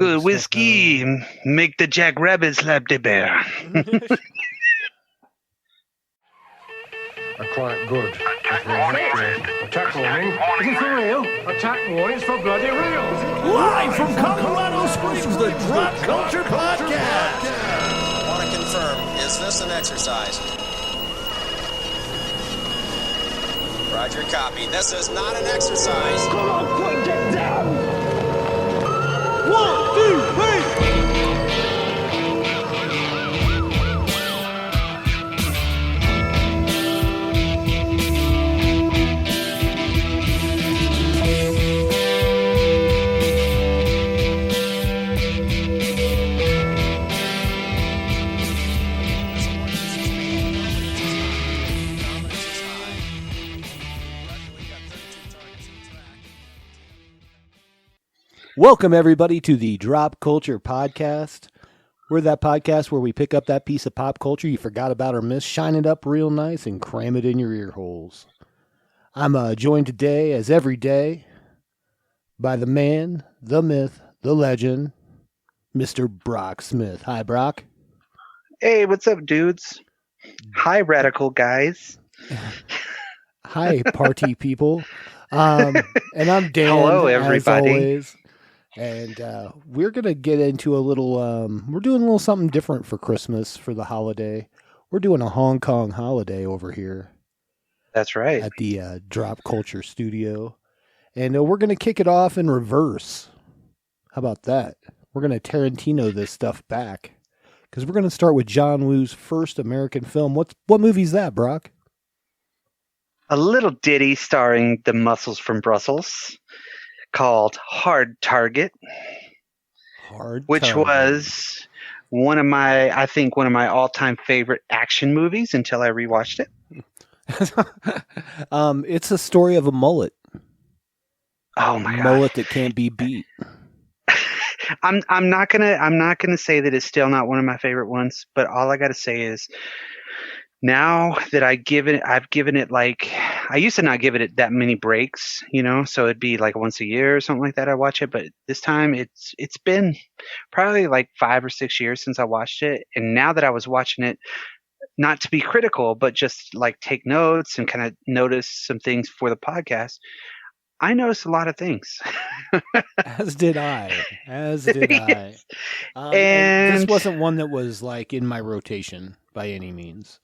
Good whiskey, make the jackrabbit slap the bear. Quite good. Attack warning. Is it for real? Attack warning. It's for bloody real. Live from Colorado Springs, the Drop Culture Podcast. Want to confirm, is this an exercise? Roger, copy. This is not an exercise. Come on, quick, get down. 1, 2, 3. Welcome, everybody, to the Drop Culture Podcast. We're that podcast where we pick up that piece of pop culture you forgot about or missed, shine it up real nice, and cram it in your ear holes. I'm joined today, as every day, by the man, the myth, the legend, Mr. Brock Smith. Hi, Brock. Hey, what's up, dudes? Hi, radical guys. Hi, party people. And I'm Dan. Hello, everybody. As always. And we're going to get into a little, we're doing a little something different for Christmas, for the holiday. We're doing a Hong Kong holiday over here. That's right. At the Drop Culture Studio. And we're going to kick it off in reverse. How about that? We're going to Tarantino this stuff back. Because we're going to start with John Woo's first American film. What movie's that, Brock? A little ditty starring the muscles from Brussels called Hard Target. Which was one of my all-time favorite action movies until I rewatched it. It's a story of a mullet. Oh my god. Mullet that can't be beat. I'm not gonna say that it's still not one of my favorite ones, but all I gotta say is now that I've given it like, I used to not give it that many breaks, so it'd be like once a year or something like that I watch it, but this time it's been probably like 5 or 6 years since I watched it, and now that I was watching it, not to be critical, but just like take notes and kind of notice some things for the podcast, I noticed a lot of things. As did I. Yes. And this wasn't one that was like in my rotation by any means.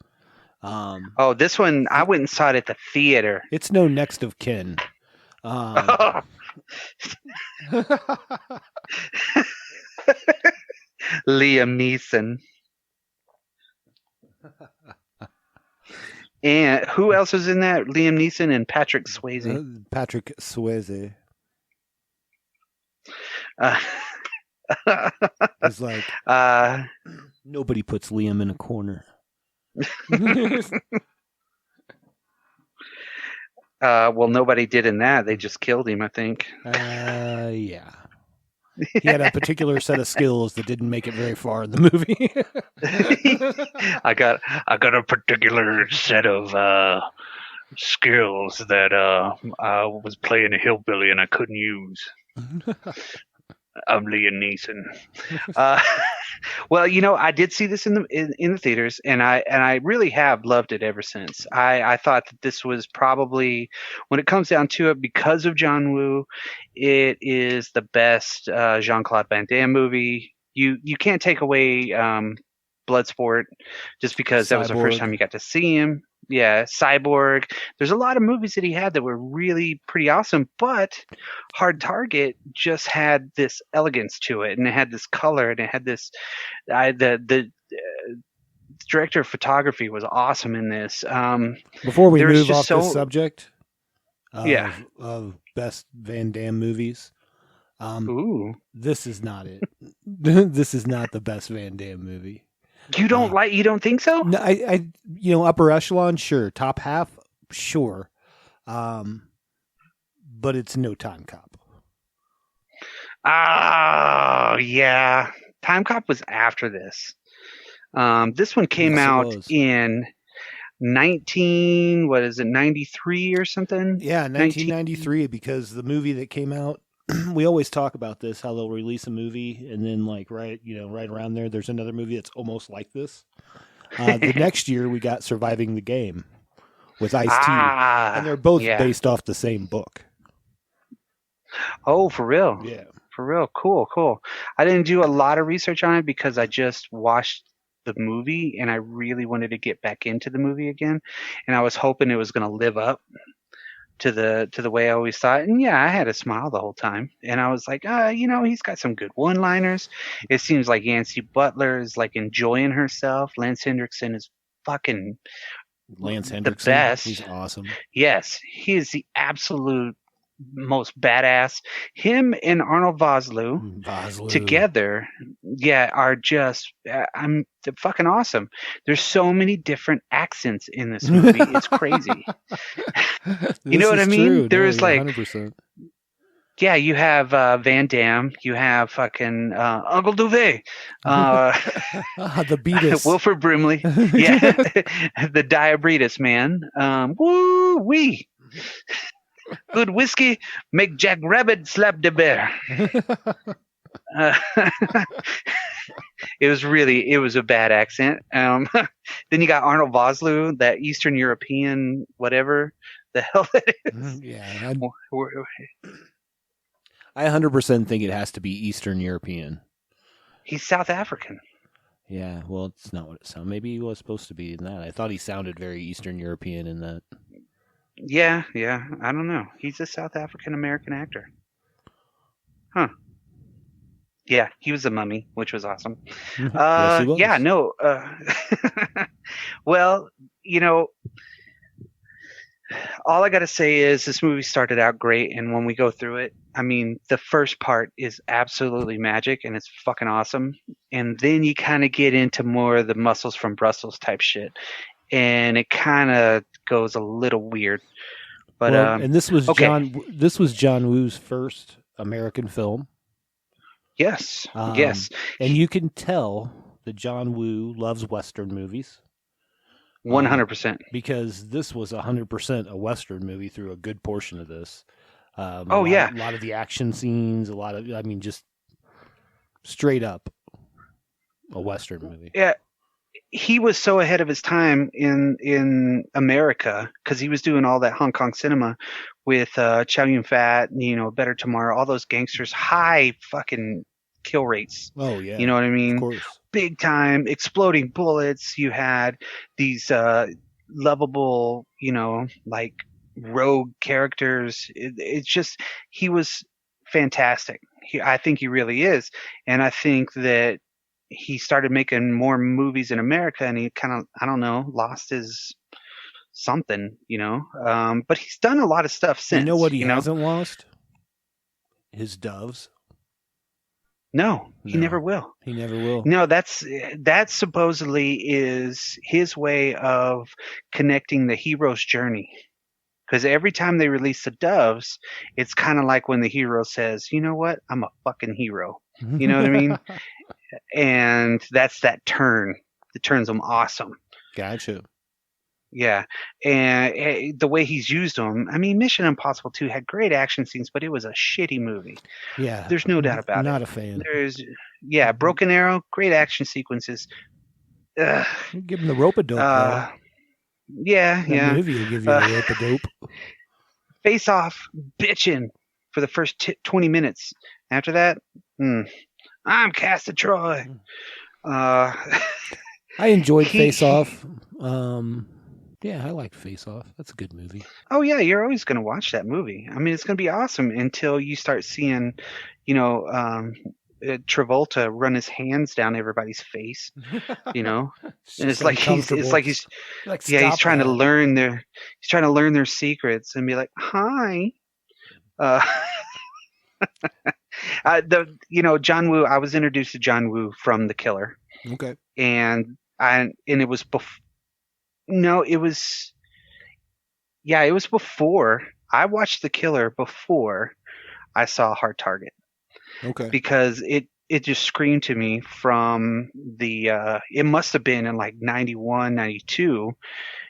This one, I went and saw it at the theater. It's no next of kin. Liam Neeson. And who else was in that? Liam Neeson and Patrick Swayze. Patrick Swayze. It's like nobody puts Liam in a corner. Well, nobody did in that. They just killed him, I think. Yeah. He had a particular set of skills that didn't make it very far in the movie. I got a particular set of skills that I was playing a hillbilly and I couldn't use. I'm Liam Neeson. Well, I did see this in the theaters, and I really have loved it ever since. I thought that this was probably, when it comes down to it, because of John Woo, it is the best Jean-Claude Van Damme movie. You can't take away Bloodsport just because that was the first time you got to see him. Yeah, Cyborg. There's a lot of movies that he had that were really pretty awesome, but Hard Target just had this elegance to it, and it had this color, and it had this. The director of photography was awesome in this. Before we move off this subject, of best Van Damme movies, this is not it. This is not the best Van Damme movie. You don't think so? No, I upper echelon, sure. Top half, sure. But it's no Time Cop. Oh, yeah. Time Cop was after this. This one came out in 93 or something? Yeah, 1993, because the movie that came out we always talk about this, how they'll release a movie and then like right around there's another movie that's almost like this. The next year we got Surviving the Game with Ice-T, and they're both based off the same book. Oh, for real? Yeah. For real. Cool. I didn't do a lot of research on it because I just watched the movie and I really wanted to get back into the movie again, and I was hoping it was going to live up to the way I always thought. And yeah, I had a smile the whole time, and I was like, he's got some good one-liners. It seems like Yancy Butler is like enjoying herself. Lance Hendrickson is fucking the best. He's awesome. Yes, he is the absolute most badass. Him and Arnold Vosloo together, are just they're fucking awesome. There's so many different accents in this movie. It's crazy. You know what I mean? True. There's 100%. Yeah, you have Van Damme. You have fucking Uncle Duvet. The Beatus. Wilford Brimley. Yeah, the Diabetes Man. Woo wee. Good whiskey make Jack Rabbit slap the bear. It was a bad accent. Then you got Arnold Vosloo, that Eastern European, whatever the hell that is. Yeah. I 100% think it has to be Eastern European. He's South African. Yeah, well, it's not what it sounds. Maybe he was supposed to be in that. I thought he sounded very Eastern European in that. Yeah. I don't know. He's a South African American actor. Huh. Yeah, he was a mummy, which was awesome. Yes, he was. Yeah, no. Well, all I got to say is this movie started out great, and when we go through it, I mean, the first part is absolutely magic, and it's fucking awesome. And then you kind of get into more of the muscles from Brussels type shit, and it kind of goes a little weird. But and this was okay. John Woo's first American film. Yes. Yes. And you can tell that John Woo loves Western movies. 100%. Because this was 100% a Western movie through a good portion of this. A lot of the action scenes, just straight up a Western movie. Yeah. He was so ahead of his time in America because he was doing all that Hong Kong cinema with Chow Yun-fat, Better Tomorrow, all those gangsters, high fucking kill rates. Oh, yeah. You know what I mean? Of course. Big time, exploding bullets. You had these lovable, like rogue characters. It's just, he was fantastic. I think he really is. And I think that he started making more movies in America, and he kind of, I don't know, lost his something, but he's done a lot of stuff since. You know what he hasn't lost? His doves. No, he never will. He never will. No, that supposedly is his way of connecting the hero's journey. Because every time they release the doves, it's kind of like when the hero says, you know what, I'm a fucking hero. You know what I mean? And that's that turn that turns them awesome. Gotcha. Yeah. And the way he's used them, I mean, Mission Impossible 2 had great action scenes, but it was a shitty movie. Yeah. There's no doubt about it. Not a fan. Broken Arrow, great action sequences. Give him the rope-a-dope. Yeah. Movie will give you a rope-a-dope. Face Off, bitching for the first 20 minutes. After that, I'm Castor Troy. I enjoyed Face Off. Yeah, I liked Face Off. That's a good movie. Oh yeah, you're always going to watch that movie. I mean, it's going to be awesome until you start seeing, Travolta run his hands down everybody's face. And it's like he's trying to learn their secrets and be like, hi. John Woo. I was introduced to John Woo from The Killer. Okay. And it was it was before I watched The Killer before I saw Hard Target. Okay. Because it just screamed to me from the it must have been in like 91, 92.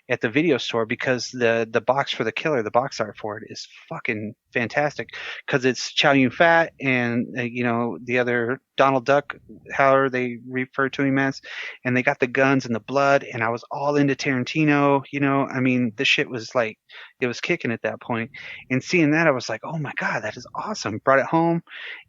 at the video store because the box for The Killer, the box art for it is fucking fantastic because it's Chow Yun-fat and the other Donald Duck, however they refer to him as, and they got the guns and the blood, and I was all into Tarantino. I mean, this shit was like, it was kicking at that point, and seeing that I was like, oh my god, that is awesome. Brought it home,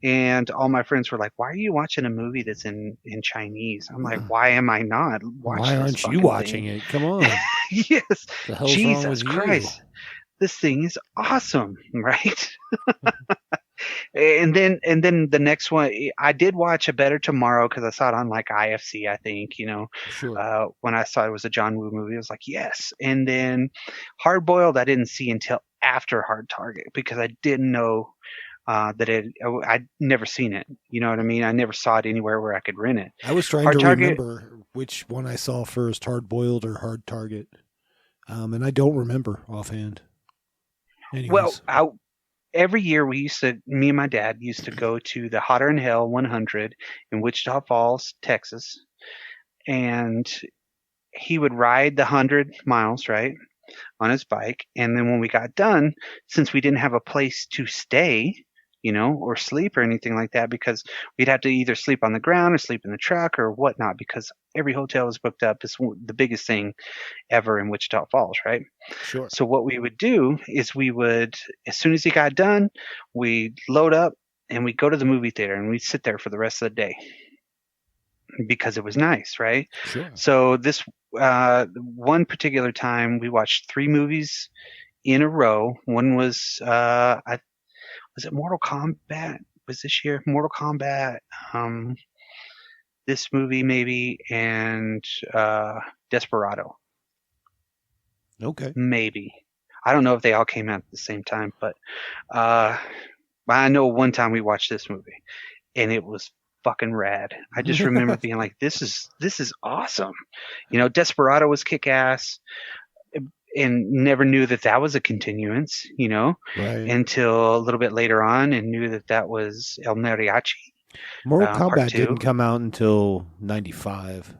and all my friends were like, why are you watching a movie that's in Chinese? I'm like, why am I not watching? Why aren't you watching it? Come on. Yes. The hell's Jesus wrong with Christ. This thing is awesome, right? and then the next one, I did watch A Better Tomorrow because I saw it on like IFC, I think, Sure. when I saw it was a John Woo movie. I was like, yes. And then Hard Boiled I didn't see until after Hard Target because I didn't know I'd never seen it. You know what I mean? I never saw it anywhere where I could rent it. I was trying Hard to Target, remember which one I saw first, Hard Boiled or Hard Target. And I don't remember offhand. Anyways. Well, every year me and my dad used to go to the Hotter in Hell 100 in Wichita Falls, Texas. And he would ride the 100 miles, right, on his bike. And then when we got done, since we didn't have a place to stay, or sleep or anything like that, because we'd have to either sleep on the ground or sleep in the truck or whatnot, because every hotel was booked up. It's the biggest thing ever in Wichita Falls, right? Sure. So what we would do is as soon as he got done, we'd load up and we'd go to the movie theater and we'd sit there for the rest of the day because it was nice, right? Sure. So this one particular time we watched 3 movies in a row. One was was it Mortal Kombat? Was this year Mortal Kombat? This movie maybe, and Desperado. Okay. Maybe. I don't know if they all came out at the same time, but I know one time we watched this movie and it was fucking rad. I just remember being like, this is awesome. Desperado was kick ass. And never knew that was a continuance, Right. until a little bit later on, and knew that was El Mariachi. Mortal Kombat Part 2. didn't come out until 95.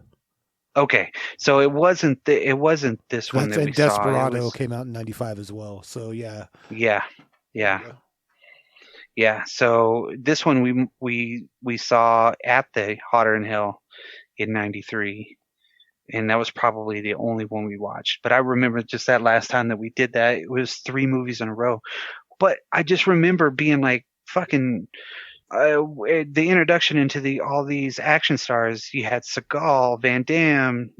Okay, so it wasn't this one that we saw. Desperado came out in 95 as well. So yeah. Yeah. So this one we saw at the Hotter in Hell in 93. And that was probably the only one we watched. But I remember just that last time that we did that, it was 3 movies in a row. But I just remember being like, fucking, the introduction into all these action stars. You had Seagal, Van Damme,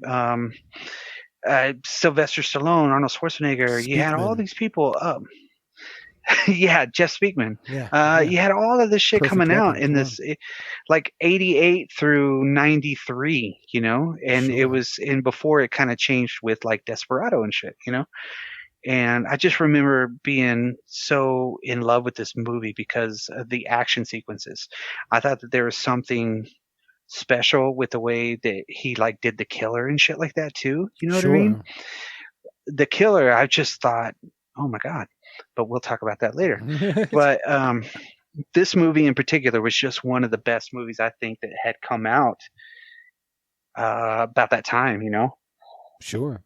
Sylvester Stallone, Arnold Schwarzenegger. You had all these people up. Yeah, Jeff Speakman. Yeah. You had all of this shit Perfect coming out weapon, in this, like 88 through 93, and Sure. it was in before it kind of changed with like Desperado and shit, and I just remember being so in love with this movie because of the action sequences. I thought that there was something special with the way that he like did the killer and shit like that too. You know what I mean? The killer, I just thought, oh my God. But we'll talk about that later. But this movie in particular was just one of the best movies I think that had come out about that time, Sure.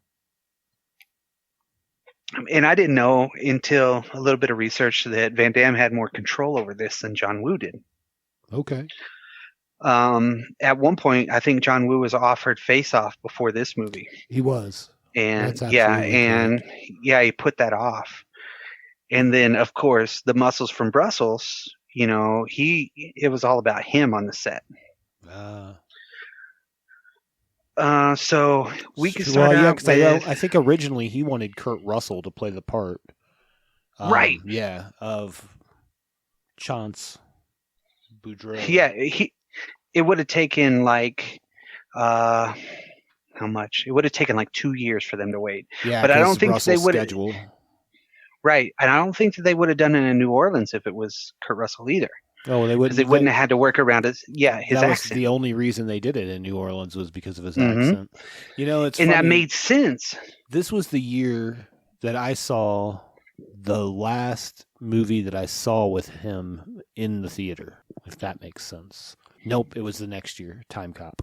And I didn't know until a little bit of research that Van Damme had more control over this than John Woo did. Okay. At one point, I think John Woo was offered Face Off before this movie. He was. And he put that off. And then, of course, the Muscles from Brussels, it was all about him on the set. So we can start out with... I think originally he wanted Kurt Russell to play the part. Right. Yeah, of Chance Boudreaux. Yeah, it would have taken like... how much? It would have taken like 2 years for them to wait. Yeah, but I don't think Russell's they would have... schedule. Right, and I don't think that they would have done it in New Orleans if it was Kurt Russell either. Oh, they wouldn't. Because they wouldn't have had to work around his accent. That was the only reason they did it in New Orleans was because of his accent. It's and funny. that made sense. This was the year that I saw the last movie that I saw with him in the theater, if that makes sense. Nope, it was the next year. Time Cop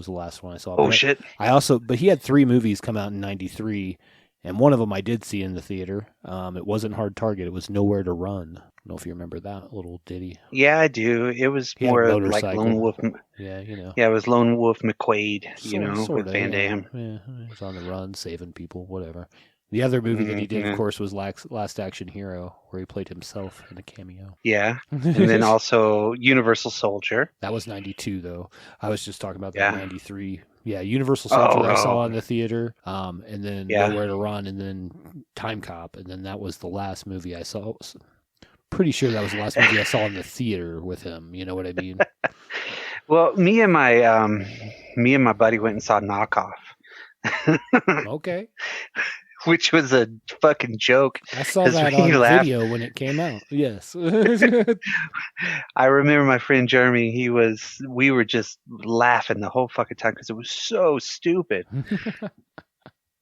was the last one I saw. Oh, But shit. but he had 3 movies come out in 93, and one of them I did see in the theater. It wasn't Hard Target. It was Nowhere to Run. I don't know if you remember that little ditty. Yeah, I do. It was He had a more like motorcycle. Lone Wolf. Yeah, you know. Yeah, it was Lone Wolf McQuaid, Sorta, with Van Damme. Yeah, he's on the run, saving people, whatever. The other movie that he did, of course, was Last Action Hero, where he played himself in a cameo. Yeah, and then also Universal Soldier. That was 92, though. I was just talking about that Yeah. 93. Yeah, Universal Soldier I saw Oh. in the theater, and then Yeah. Nowhere to Run, and then Time Cop, and then that was the last movie I saw. Pretty sure that was the last movie I saw in the theater with him. You know what I mean? Well, me and my buddy went and saw Knockoff, Okay. which was a fucking joke. I saw 'Cause that we on laughed. video when it came out. Yes. I remember my friend Jeremy. We were just laughing the whole fucking time because it was so stupid.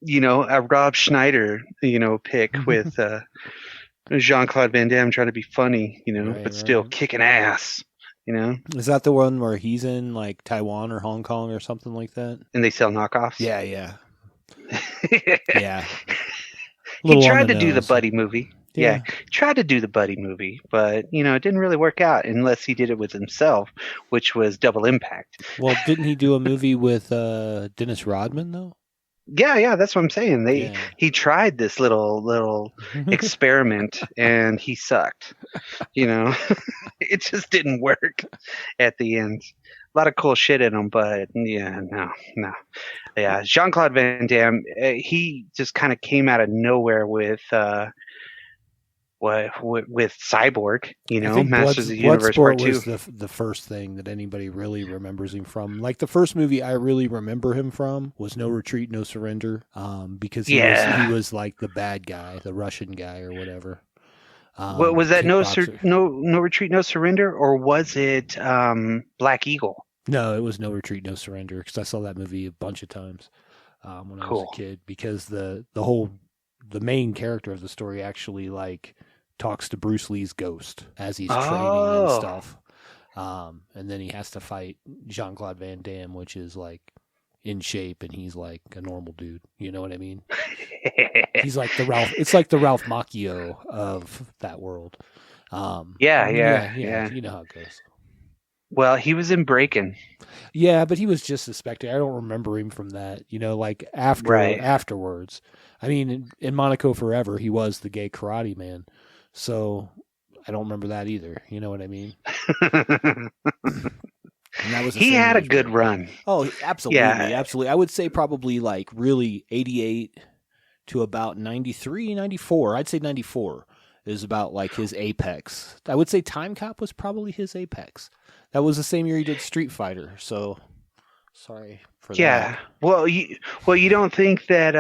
A Rob Schneider, pick with Jean-Claude Van Damme trying to be funny, Right, but still right. kicking ass, Is that the one where he's in like Taiwan or Hong Kong or something like that? and they sell knockoffs. Yeah. Yeah. He tried to do the buddy movie. Yeah. Tried to do the buddy movie, but it didn't really work out unless he did it with himself, which was Double Impact. Well, didn't he do a movie with Dennis Rodman though? Yeah, that's what I'm saying. Yeah. He tried this little experiment and he sucked. It just didn't work at the end. A lot of cool shit in him, but yeah, no. Yeah, Jean-Claude Van Damme, he just kind of came out of nowhere with Cyborg, I think Masters of the Universe Bloodsport Part 2. was the first thing that anybody really remembers him from. Like the first movie I really remember him from was No Retreat, No Surrender, because he was like the bad guy, the Russian guy or whatever. Was that kickboxer. no Retreat, No Surrender, or was it Black Eagle? No, it was No Retreat, No Surrender because I saw that movie a bunch of times when I was a kid. Because the main character of the story actually like talks to Bruce Lee's ghost as he's training and stuff, and then he has to fight Jean-Claude Van Damme, which is like in shape, and he's like a normal dude. You know what I mean? He's like the Ralph. It's like the Ralph Macchio of that world. Yeah. You know how it goes. Well, he was in Breakin'. Yeah, but he was just a spectator. I don't remember him from that. Like afterwards. I mean, in Monaco Forever, he was the gay karate man. So I don't remember that either. You know what I mean? And that was He had a good run. Oh, absolutely. Yeah. Absolutely. I would say probably like really 88 to about 93, 94. I'd say 94 is about like his apex. I would say Time Cop was probably his apex. That was the same year he did Street Fighter. So sorry for that. Yeah. Well, you don't think that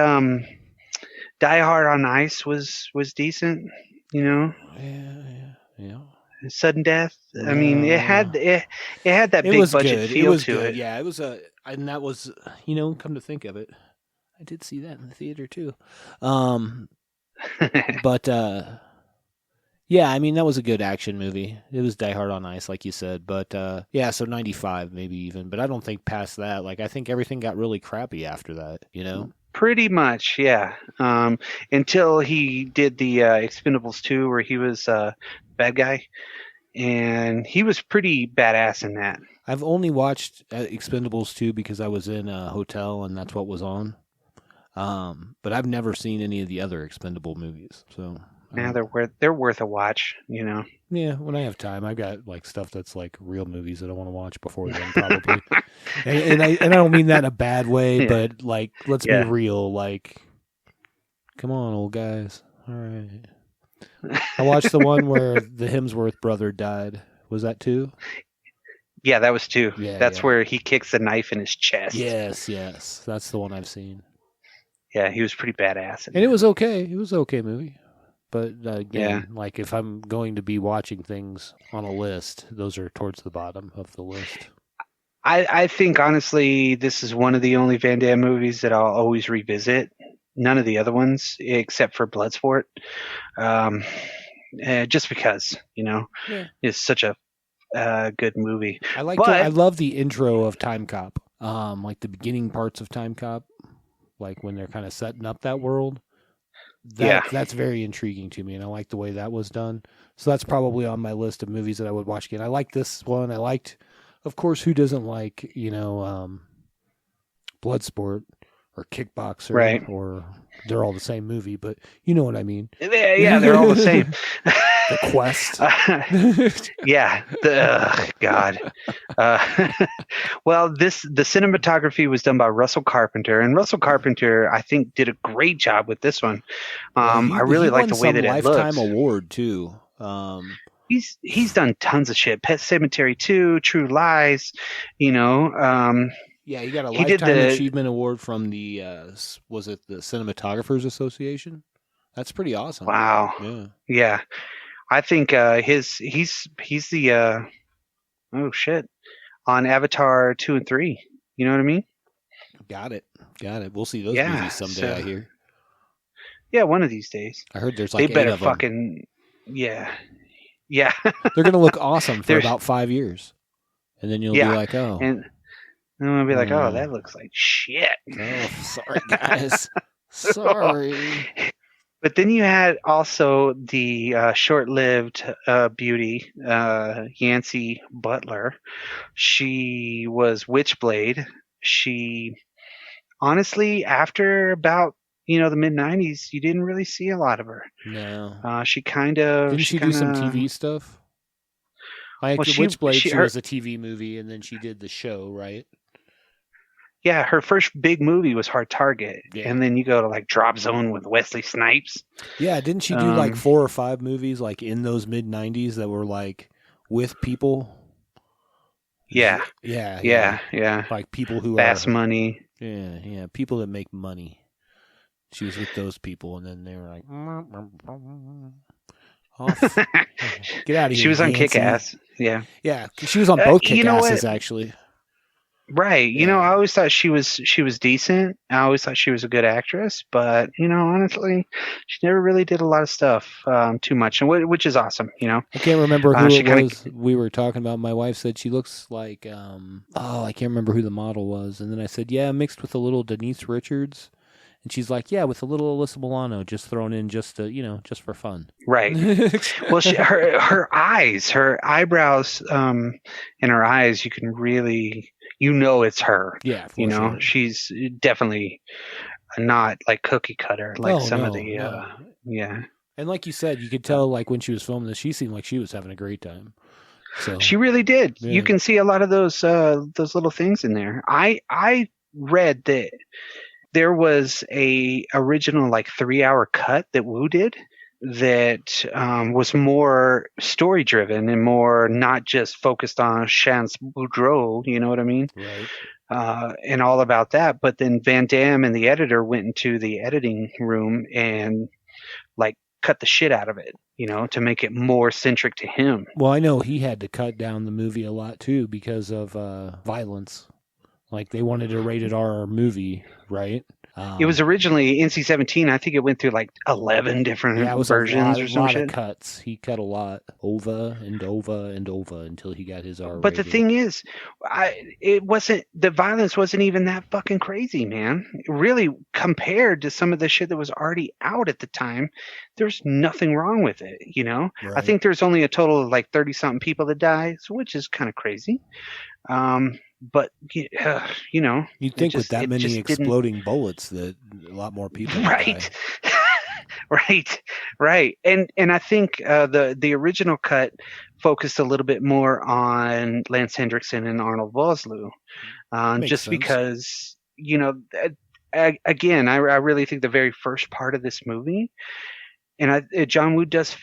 Die Hard on Ice was decent? Yeah. Sudden Death. I mean, it had that big budget feel to it. Yeah, it was and that was come to think of it, I did see that in the theater too. But yeah, I mean that was a good action movie. It was Die Hard on Ice, like you said. But yeah, so 95 maybe even. But I don't think past that. Like I think everything got really crappy after that. Pretty much, yeah. Until he did the Expendables 2, where he was bad guy, and he was pretty badass in that. I've only watched Expendables 2 because I was in a hotel and that's what was on. But I've never seen any of the other Expendable movies. So yeah, they're worth a watch. Yeah, when I have time, I got like stuff that's like real movies that I want to watch before then, probably. and I don't mean that in a bad way, but like let's be real. Like, come on, old guys. All right. I watched the one where the Hemsworth brother died. Was that 2? Yeah, that was 2. Yeah, That's where he kicks a knife in his chest. Yes, that's the one I've seen. Yeah, he was pretty badass. And it was okay. It was an okay movie. But again, like if I'm going to be watching things on a list, those are towards the bottom of the list. I think honestly, this is one of the only Van Damme movies that I'll always revisit. None of the other ones, except for Bloodsport, just because it's such a good movie. I love the intro of Time Cop. like the beginning parts of Time Cop, like when they're kind of setting up that world. Yeah. That's very intriguing to me, and I like the way that was done. So that's probably on my list of movies that I would watch again. I like this one. I liked, of course, who doesn't like, Bloodsport or Kickboxer, Right. or they're all the same movie, but you know what I mean. Yeah, they're all the same. The Quest. Yeah. God. Well, the cinematography was done by Russell Carpenter, and Russell Carpenter, I think, did a great job with this one. I really like the way that it looks. Lifetime award too. He's done tons of shit. Pet Sematary 2, True Lies, Yeah, he got a He did Lifetime the- Achievement Award from the, was it the Cinematographers Association? That's pretty awesome. Wow. Yeah. Yeah. I think he's the oh shit on Avatar 2 and 3. You know what I mean? Got it. We'll see those Yeah, movies someday, I hear. Yeah, one of these days. I heard there's They like 8 better of them. fucking yeah. Yeah. They're going to look awesome for There's- about 5 years. And then you'll be Yeah, like, oh. And I'm gonna be like, oh, Mm. that looks like shit. Oh, sorry, guys. Sorry. But then you had also the short-lived beauty, Yancy Butler. She was Witchblade. She, honestly, after about the mid-90s, you didn't really see a lot of her. No. She kind of Didn't she do some TV stuff? Like Well, Witchblade, she her- was a TV movie, and then she did the show, right? Yeah, her first big movie was Hard Target, Yeah. and then you go to like Drop Zone with Wesley Snipes. Yeah, didn't she do like 4 or 5 movies like in those mid-90s that were like with people? Yeah, Yeah. yeah. Like people who Fast are Money. Yeah, people that make money. She was with those people, and then they were like, off. Get out of here. She was on Yancy. Kick-Ass. Yeah. Yeah, she was on both You know Kick-Asses, what? actually. Right. Yeah. I always thought she was decent. I always thought she was a good actress, but honestly, she never really did a lot of stuff too much, and which is awesome. I can't remember who she it kinda- was we were talking about. My wife said she looks like, I can't remember who the model was. And then I said, yeah, mixed with a little Denise Richards. And she's like, yeah, with a little Alyssa Milano just thrown in just to, just for fun. Right. Well, her eyes, her eyebrows, and her eyes, you can really, it's her. Yeah, for sure. She's definitely not like cookie cutter like Oh, some of no, the, no. yeah. And like you said, you could tell like when she was filming this, she seemed like she was having a great time. So She really did. Yeah. You can see a lot of those little things in there. I read that there was a original like 3-hour cut that Wu did that was more story driven and more not just focused on Chance Boudreau, you know what I mean? right. And all about that. But then Van Damme and the editor went into the editing room and like cut the shit out of it, to make it more centric to him. Well, I know he had to cut down the movie a lot too because of violence. Like they wanted a rated R movie, right? It was originally NC-17. I think it went through like 11 different it was versions a or some lot shit. of cuts. He cut a lot over and over and over until he got his R. But the thing is, the violence wasn't even that fucking crazy, man. Really, compared to some of the shit that was already out at the time, there's nothing wrong with it, I Right. think there's only a total of like 30-something people that die, which is kind of crazy. But, You'd it think just- with that it many just didn't- exploding bullets that a lot more people would Right. die. Right. And I think the original cut focused a little bit more on Lance Hendrickson and Arnold Vosloo, Makes just sense. because again, I really think the very first part of this movie, and John Woo does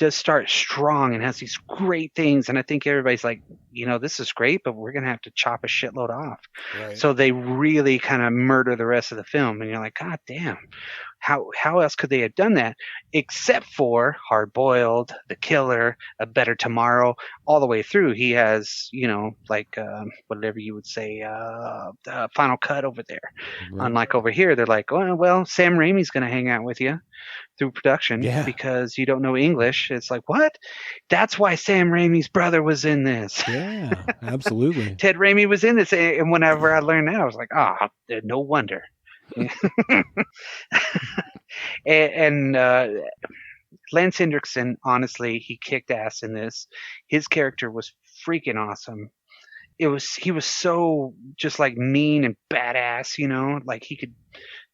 start strong and has these great things, and I think everybody's like, this is great, but we're gonna have to chop a shitload off. Right. So they really kind of murder the rest of the film, and you're like, God damn, how else could they have done that except for Hard Boiled, The Killer, A Better Tomorrow, all the way through. He has, like whatever you would say, Final Cut over there. Right. Unlike over here, they're like, oh, well, Sam Raimi's going to hang out with you through production because you don't know English. It's like, what? That's why Sam Raimi's brother was in this. Yeah, absolutely. Ted Raimi was in this. And whenever I learned that, I was like, no wonder. and Lance Hendrickson, honestly, he kicked ass in this. His character was freaking awesome. He was so just like mean and badass, like he could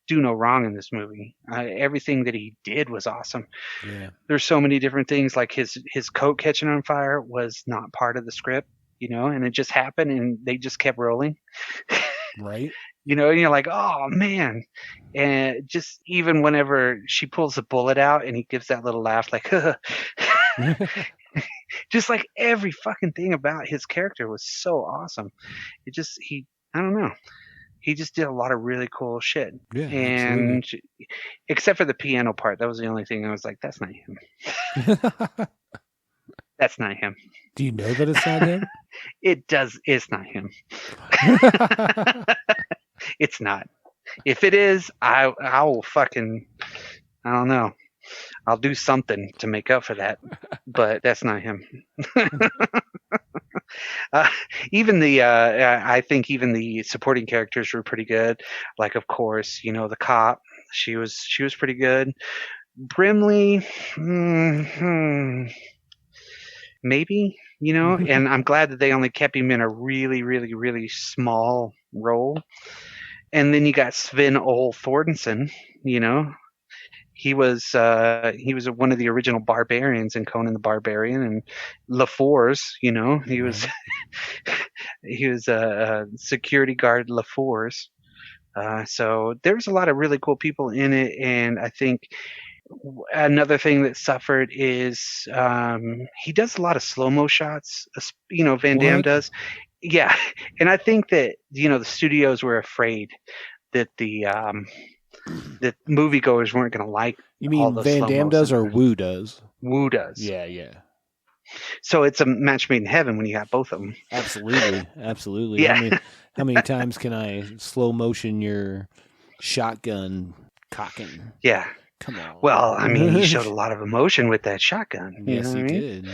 do no wrong in this movie. Everything that he did was awesome. Yeah. There's so many different things, like his coat catching on fire was not part of the script, and it just happened and they just kept rolling. Right. And you're like, oh man. And just even whenever she pulls the bullet out and he gives that little laugh, like, just like every fucking thing about his character was so awesome. I don't know. He just did a lot of really cool shit. Yeah, and absolutely. Except for the piano part, that was the only thing I was like, that's not him. That's not him. Do you know that it's not him? It's not him. It's not. If it is, I will fucking, I don't know. I'll do something to make up for that, but that's not him. Even I think even the supporting characters were pretty good. Like, of course, the cop, she was pretty good. Brimley, maybe, and I'm glad that they only kept him in a really, really, really small role. And then you got Sven Ole Thordarson, He was one of the original barbarians in Conan the Barbarian, and LaFours, he was he was a security guard LaFours. So there's a lot of really cool people in it, and I think another thing that suffered is he does a lot of slow-mo shots, Van Damme does. Yeah, and I think that the studios were afraid that that moviegoers weren't going to like. You mean Van Damme does or Wu does? Wu does. Yeah. So it's a match made in heaven when you got both of them. Absolutely. Yeah. How many times can I slow motion your shotgun cocking? Yeah. Come on. Well, I mean, he showed a lot of emotion with that shotgun. Yes, he did.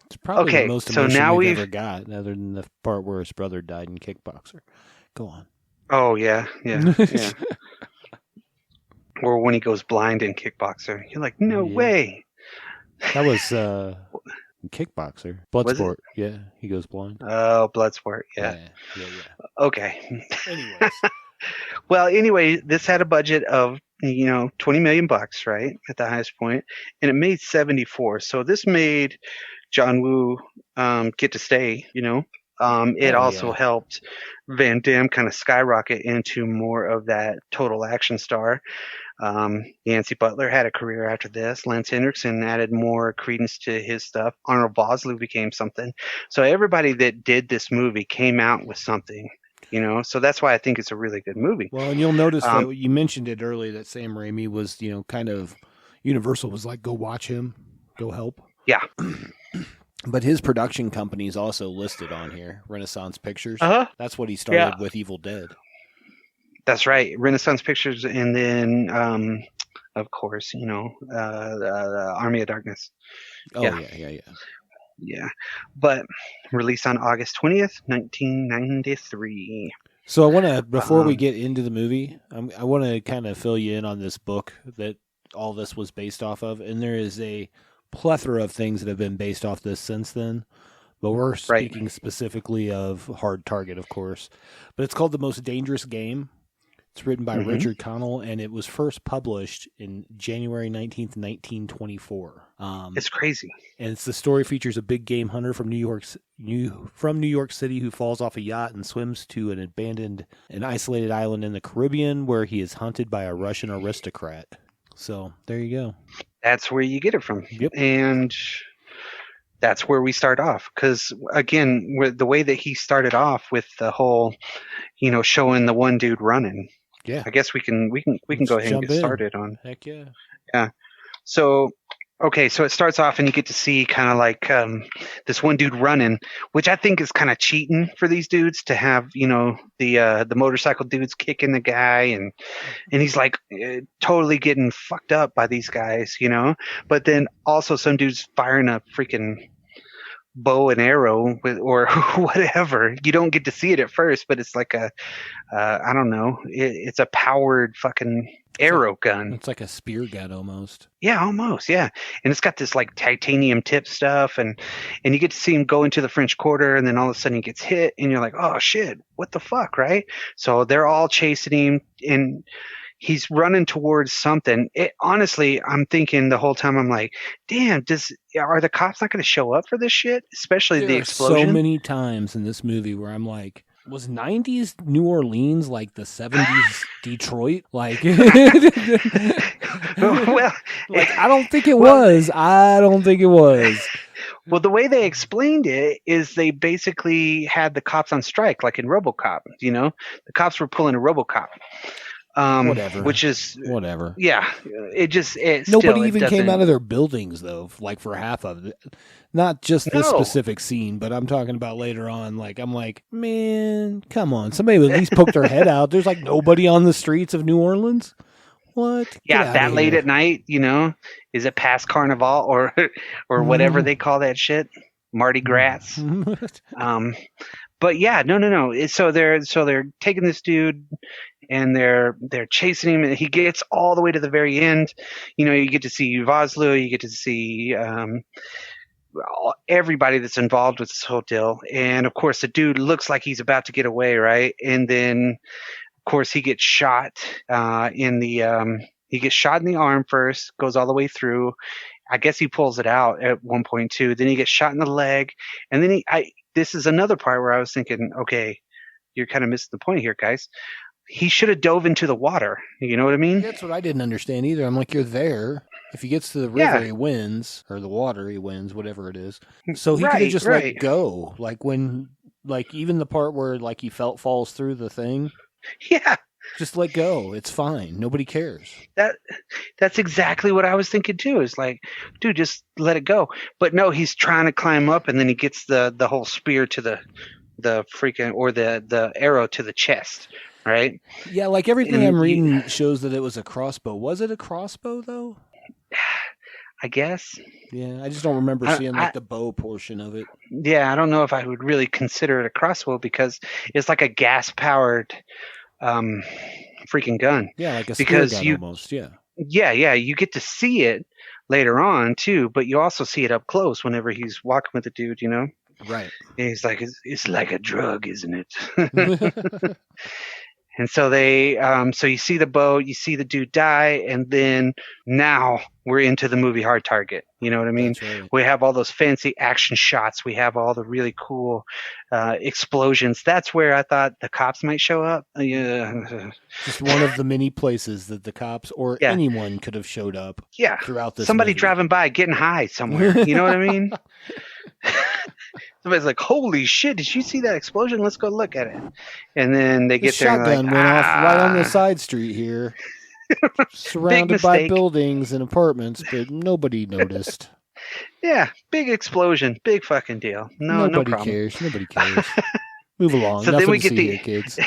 It's probably the most emotion we've ever got, other than the part where his brother died in Kickboxer. Go on. Oh, yeah. Or when he goes blind in Kickboxer. You're like, no way. That was Kickboxer. Bloodsport. Yeah, he goes blind. Oh, Bloodsport. Yeah. Okay. Anyways. Well, anyway, this had a budget of, $20 million, right? At the highest point. And it made 74. So this made John Woo get to stay, It also helped Van Damme kind of skyrocket into more of that total action star. Yancy Butler had a career after this. Lance Hendrickson added more credence to his stuff. Arnold Vosloo became something. So everybody that did this movie came out with something, So that's why I think it's a really good movie. Well, and you'll notice that you mentioned it earlier that Sam Raimi was, kind of Universal was like, go watch him, go help. Yeah. But his production company is also listed on here, Renaissance Pictures. Uh-huh. That's what he started with Evil Dead. That's right, Renaissance Pictures, and then, of course, the Army of Darkness. Oh, yeah. Yeah, but released on August 20th, 1993. So I want to, before we get into the movie, I want to kind of fill you in on this book that all this was based off of, and there is a plethora of things that have been based off this since then, but we're speaking specifically of Hard Target, of course. But it's called The Most Dangerous Game. It's written by Richard Connell, and it was first published in January 19th, 1924. It's crazy. And the story features a big game hunter from New York City who falls off a yacht and swims to an isolated island in the Caribbean where he is hunted by a Russian aristocrat. So there you go. That's where you get it from. Yep. And that's where we start off. Because, again, the way that he started off with the whole, showing the one dude running. Yeah. I guess we can go Let's ahead and jump get in. started on. Heck yeah. Yeah. So, okay, so it starts off and you get to see kind of like this one dude running, which I think is kind of cheating for these dudes to have, the motorcycle dudes kicking the guy and he's like totally getting fucked up by these guys, But then also some dudes firing a freaking bow and arrow or whatever. You don't get to see it at first, but it's like I don't know. It's a powered fucking arrow gun. It's like a spear gun almost. Yeah, almost. Yeah, and it's got this like titanium tip stuff, and you get to see him go into the French Quarter, and then all of a sudden he gets hit, and you're like, oh shit, what the fuck, right? So they're all chasing him, and he's running towards something. Honestly, I'm thinking the whole time, I'm like, damn, are the cops not going to show up for this shit? Especially the explosion. So many times in this movie where I'm like, was 90s New Orleans like the 70s Detroit? Like, well, I don't think it was. I don't think it was. Well, the way they explained it is they basically had the cops on strike, like in RoboCop. The cops were pulling a RoboCop. Whatever. Which is whatever. Yeah, nobody even came out of their buildings though, like for half of it. Not just this specific scene, but I'm talking about later on. Like I'm like, man, come on, somebody would at least poke their head out. There's like nobody on the streets of New Orleans. What? Yeah, that late at night, is it past Carnival or whatever they call that shit, Mardi Gras? But yeah, no. So they're taking this dude and they're chasing him, and he gets all the way to the very end. You get to see Vosloo, you get to see everybody that's involved with this whole deal, and of course the dude looks like he's about to get away, right? And then of course he gets shot in the arm first, goes all the way through. I guess he pulls it out at one point too. Then he gets shot in the leg, and then this is another part where I was thinking, okay, you're kind of missing the point here, guys. He should have dove into the water. You know what I mean? That's what I didn't understand either. I'm like, you're there. If he gets to the river, he wins, or the water, he wins, whatever it is. So he could have just let go. Like even the part where like he falls through the thing. Yeah. Just let go. It's fine. Nobody cares. That's exactly what I was thinking too. Is like, dude, just let it go. But no, he's trying to climb up, and then he gets the whole spear to the freaking, or the arrow to the chest. Right? Yeah, like everything I'm reading shows that it was a crossbow. Was it a crossbow though? I guess. Yeah, I just don't remember seeing like the bow portion of it. Yeah, I don't know if I would really consider it a crossbow because it's like a gas-powered freaking gun. Yeah, like a spear gun almost, yeah. Yeah, you get to see it later on too, but you also see it up close whenever he's walking with the dude, Right. And he's like, it's like a drug, isn't it? And so so you see the boat, you see the dude die, and then now we're into the movie Hard Target. You know what I mean? Right. We have all those fancy action shots. We have all the really cool explosions. That's where I thought the cops might show up. Just one of the many places that the cops or anyone could have showed up. Yeah. Throughout this Somebody movie. Driving by getting high somewhere. You know what I mean? Somebody's like, holy shit, did you see that explosion? Let's go look at it. And then they get there and shotgun went off right on the side street here. Surrounded by buildings and apartments, but nobody noticed. Yeah, big explosion. Big fucking deal. No problem. Nobody cares. Move along. So Nothing then we to get see here, kids.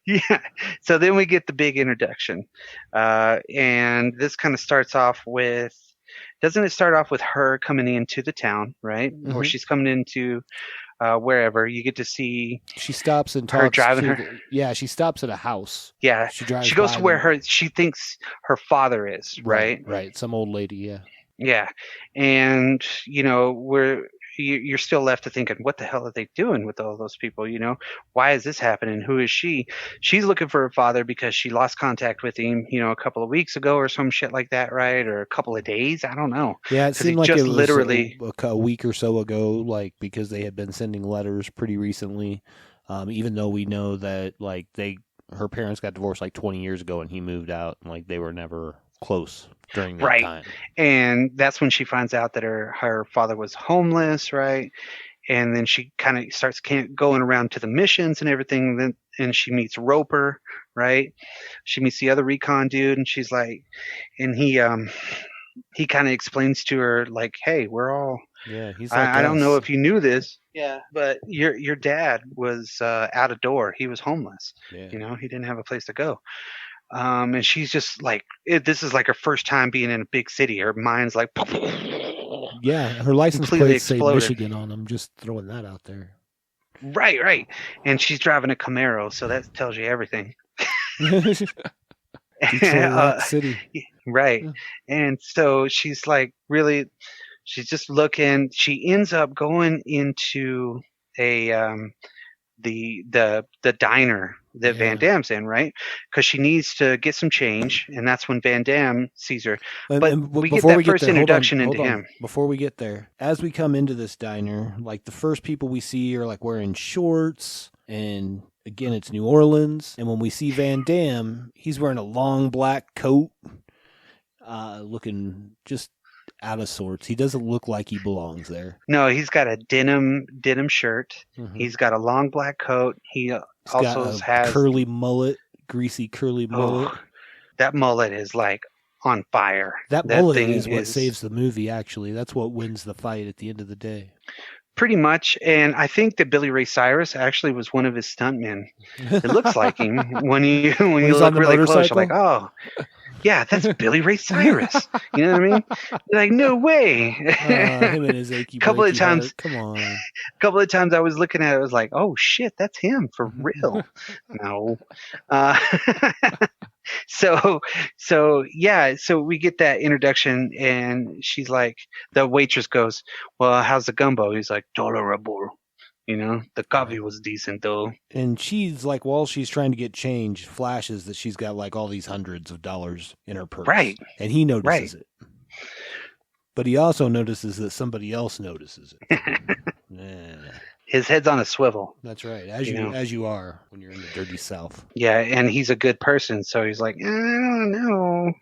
Yeah. So then we get the big introduction. And this kind of starts off with, doesn't it start off with her coming into the town, right? Mm-hmm. Or she's coming into wherever. You get to see. She stops and talks. Her driving her. Yeah, she stops at a house. Yeah. She goes to where she thinks her father is, right? Right. Some old lady, yeah. Yeah. And, you're still left to thinking, what the hell are they doing with all those people? Why is this happening? Who is she? She's looking for her father because she lost contact with him, a couple of weeks ago or some shit like that, right? Or a couple of days. I don't know. Yeah, it seemed like just it was literally a week or so ago, like because they had been sending letters pretty recently. Even though we know that like her parents got divorced like 20 years ago and he moved out, and like they were never close during that time. And that's when she finds out that her father was homeless, right? and then she kind of starts going around to the missions and everything. And she meets Roper, right? She meets the other recon dude, and she's like, and he kind of explains to her like, hey, we're all. Yeah, he's like I don't know us. if you knew this. Yeah, but your dad was out of door. He was homeless. Yeah. You know, he didn't have a place to go. And she's just like, this is like her first time being in a big city. Her mind's like, yeah, her license completely plates say exploded. Michigan on them. Just throwing that out there. Right. And she's driving a Camaro, so that tells you everything. Detroit Rock City. Right. Yeah. And so she's like, really, she's just looking. She ends up going into a the diner that Van Damme's in, right? Because she needs to get some change, and that's when Van Damme sees her. But we get that first introduction into him. Before we get there, as we come into this diner, like the first people we see are like wearing shorts, and again, it's New Orleans. And when we see Van Damme, he's wearing a long black coat, looking just out of sorts. He doesn't look like he belongs there. No, he's got a denim shirt. Mm-hmm. He's got a long black coat. He's also has curly mullet, greasy curly mullet. That mullet is like on fire. That mullet is what saves the movie, actually. That's what wins the fight at the end of the day. Pretty much. And I think that Billy Ray Cyrus actually was one of his stuntmen. It looks like him when you look really close. You're like, oh, yeah, that's Billy Ray Cyrus. You know what I mean? You're like, no way. Him and his achy couple of times, heart. Come on. A couple of times I was looking at it, I was like, oh shit, that's him for real. No. So we get that introduction, and she's like, the waitress goes, well, how's the gumbo? He's like, tolerable. You know, the coffee was decent though. And she's like, while she's trying to get change, flashes that she's got like all these hundreds of dollars in her purse. Right. And he notices it. But he also notices that somebody else notices it. His head's on a swivel. That's right. As you are when you're in the dirty South. Yeah, and he's a good person, so he's like, I don't know.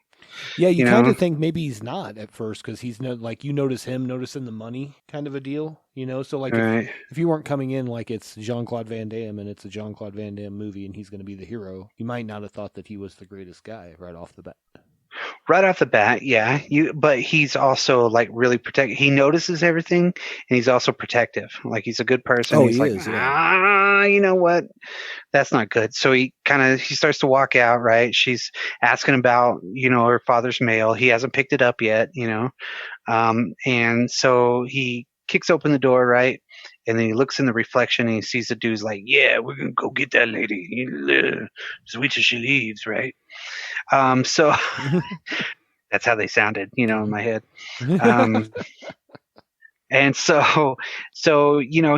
Yeah, you kind of think maybe he's not at first, because he's like, you notice him noticing the money kind of a deal, you know? So like if you weren't coming in like it's Jean-Claude Van Damme and it's a Jean-Claude Van Damme movie and he's going to be the hero, you might not have thought that he was the greatest guy right off the bat. Right off the bat, yeah. But he's also like really protective. He notices everything, and he's also protective. Like he's a good person. Oh, he's he like, is. Yeah. You know what? That's not good. So he starts to walk out. Right? She's asking about her father's mail. He hasn't picked it up yet. And so he kicks open the door. Right? And then he looks in the reflection and he sees the dude's like, yeah, we're going to go get that lady. Just wait till she leaves, right? So that's how they sounded, in my head. And so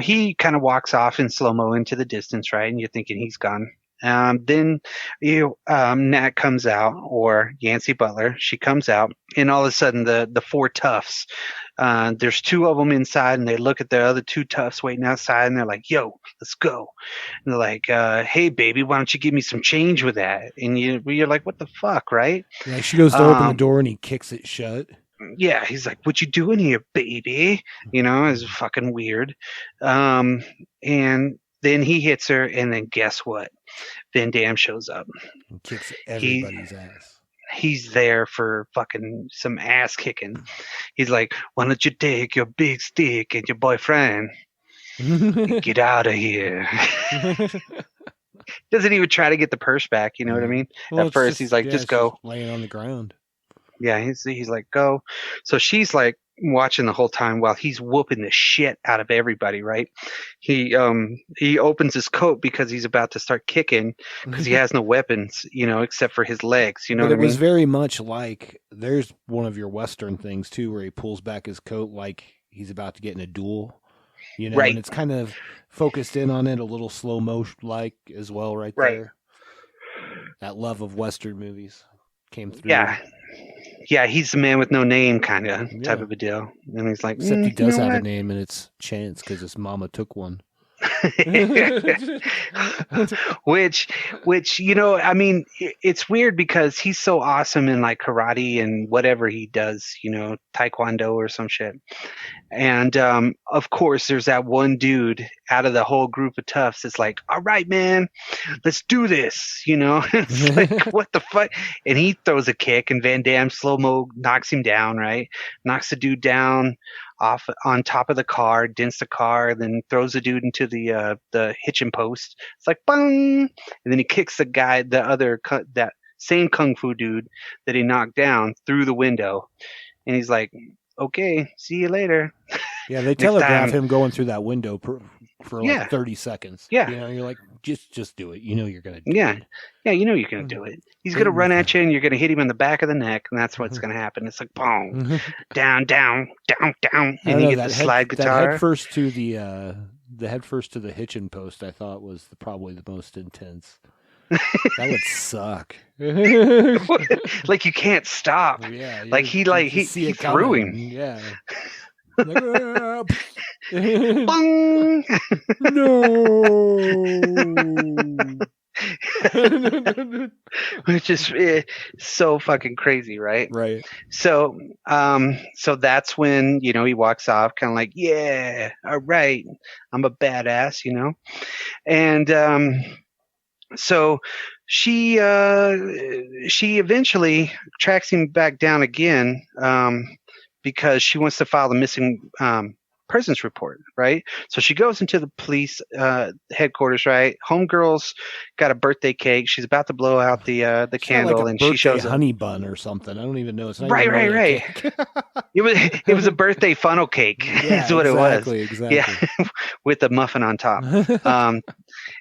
he kind of walks off in slow-mo into the distance, right? And you're thinking he's gone. Then Nat comes out, or Yancy Butler. She comes out, and all of a sudden the four toughs, there's two of them inside, and they look at the other two toughs waiting outside, and they're like, yo, let's go. And they're like, hey, baby, why don't you give me some change with that? And you're like, what the fuck, right? Yeah, she goes to open the door, and he kicks it shut. Yeah, he's like, what you doing here, baby? It's fucking weird. And then he hits her, and then guess what? Van Damme shows up. And kicks everybody's ass. He's there for fucking some ass kicking. He's like, why don't you take your big stick and your boyfriend and get out of here? Doesn't even try to get the purse back, you know what I mean? Well, at first, he's like, just go. Just laying on the ground. Yeah, he's like, go. So she's like watching the whole time while he's whooping the shit out of everybody, right? He opens his coat because he's about to start kicking because he has no weapons, except for his legs, But it was very much like, there's one of your Western things too, where he pulls back his coat like he's about to get in a duel, right. And it's kind of focused in on it a little slow motion like as well, right there. That love of Western movies came through. Yeah, he's the man with no name kind of type of a deal. And he's like, except he does have a name, and it's Chance because his mama took one. which I mean, it's weird because he's so awesome in like karate and whatever he does, taekwondo or some shit. And of course, there's that one dude out of the whole group of toughs that's like, all right, man, let's do this. It's like, what the fuck? And he throws a kick, and Van Damme slow-mo knocks him down, right? Knocks the dude down off on top of the car, dents the car, then throws the dude into the hitching post. It's like, bang! And then he kicks that same kung fu dude that he knocked down through the window. And he's like, okay, see you later. Yeah, they telegraph him going through that window for like 30 seconds. Yeah. You're like, just do it. You're going to do it. it. Yeah, you're going to do it. He's going to run at you, and you're going to hit him in the back of the neck, and that's what's going to happen. It's like, boom, down, down, down, down. And he gets the slide guitar. That head first to the hitching post, I thought was probably the most intense. That would suck. Like you can't stop. Yeah. Like he threw him. Yeah. Bang! No. Which is so fucking crazy, right? Right. So that's when he walks off, kind of like, yeah, all right, I'm a badass, and so she eventually tracks him back down again because she wants to file the missing persons report, right? So she goes into the police headquarters, right? Homegirl's got a birthday cake. She's about to blow out the candle, like and she shows honey bun or something. I don't even know. It's not right. It was a birthday funnel cake. Yeah, is what it was. Exactly. Yeah, with a muffin on top.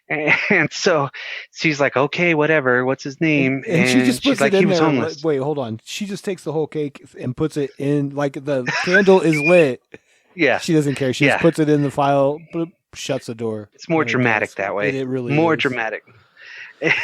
And so she's like, okay, whatever. What's his name? And she just puts she's like, it in he was there. homeless. Wait, hold on. She just takes the whole cake and puts it in, like the candle is lit. Yeah. She doesn't care. She just puts it in the file, shuts the door. It's more dramatic that way. It really more is. Dramatic.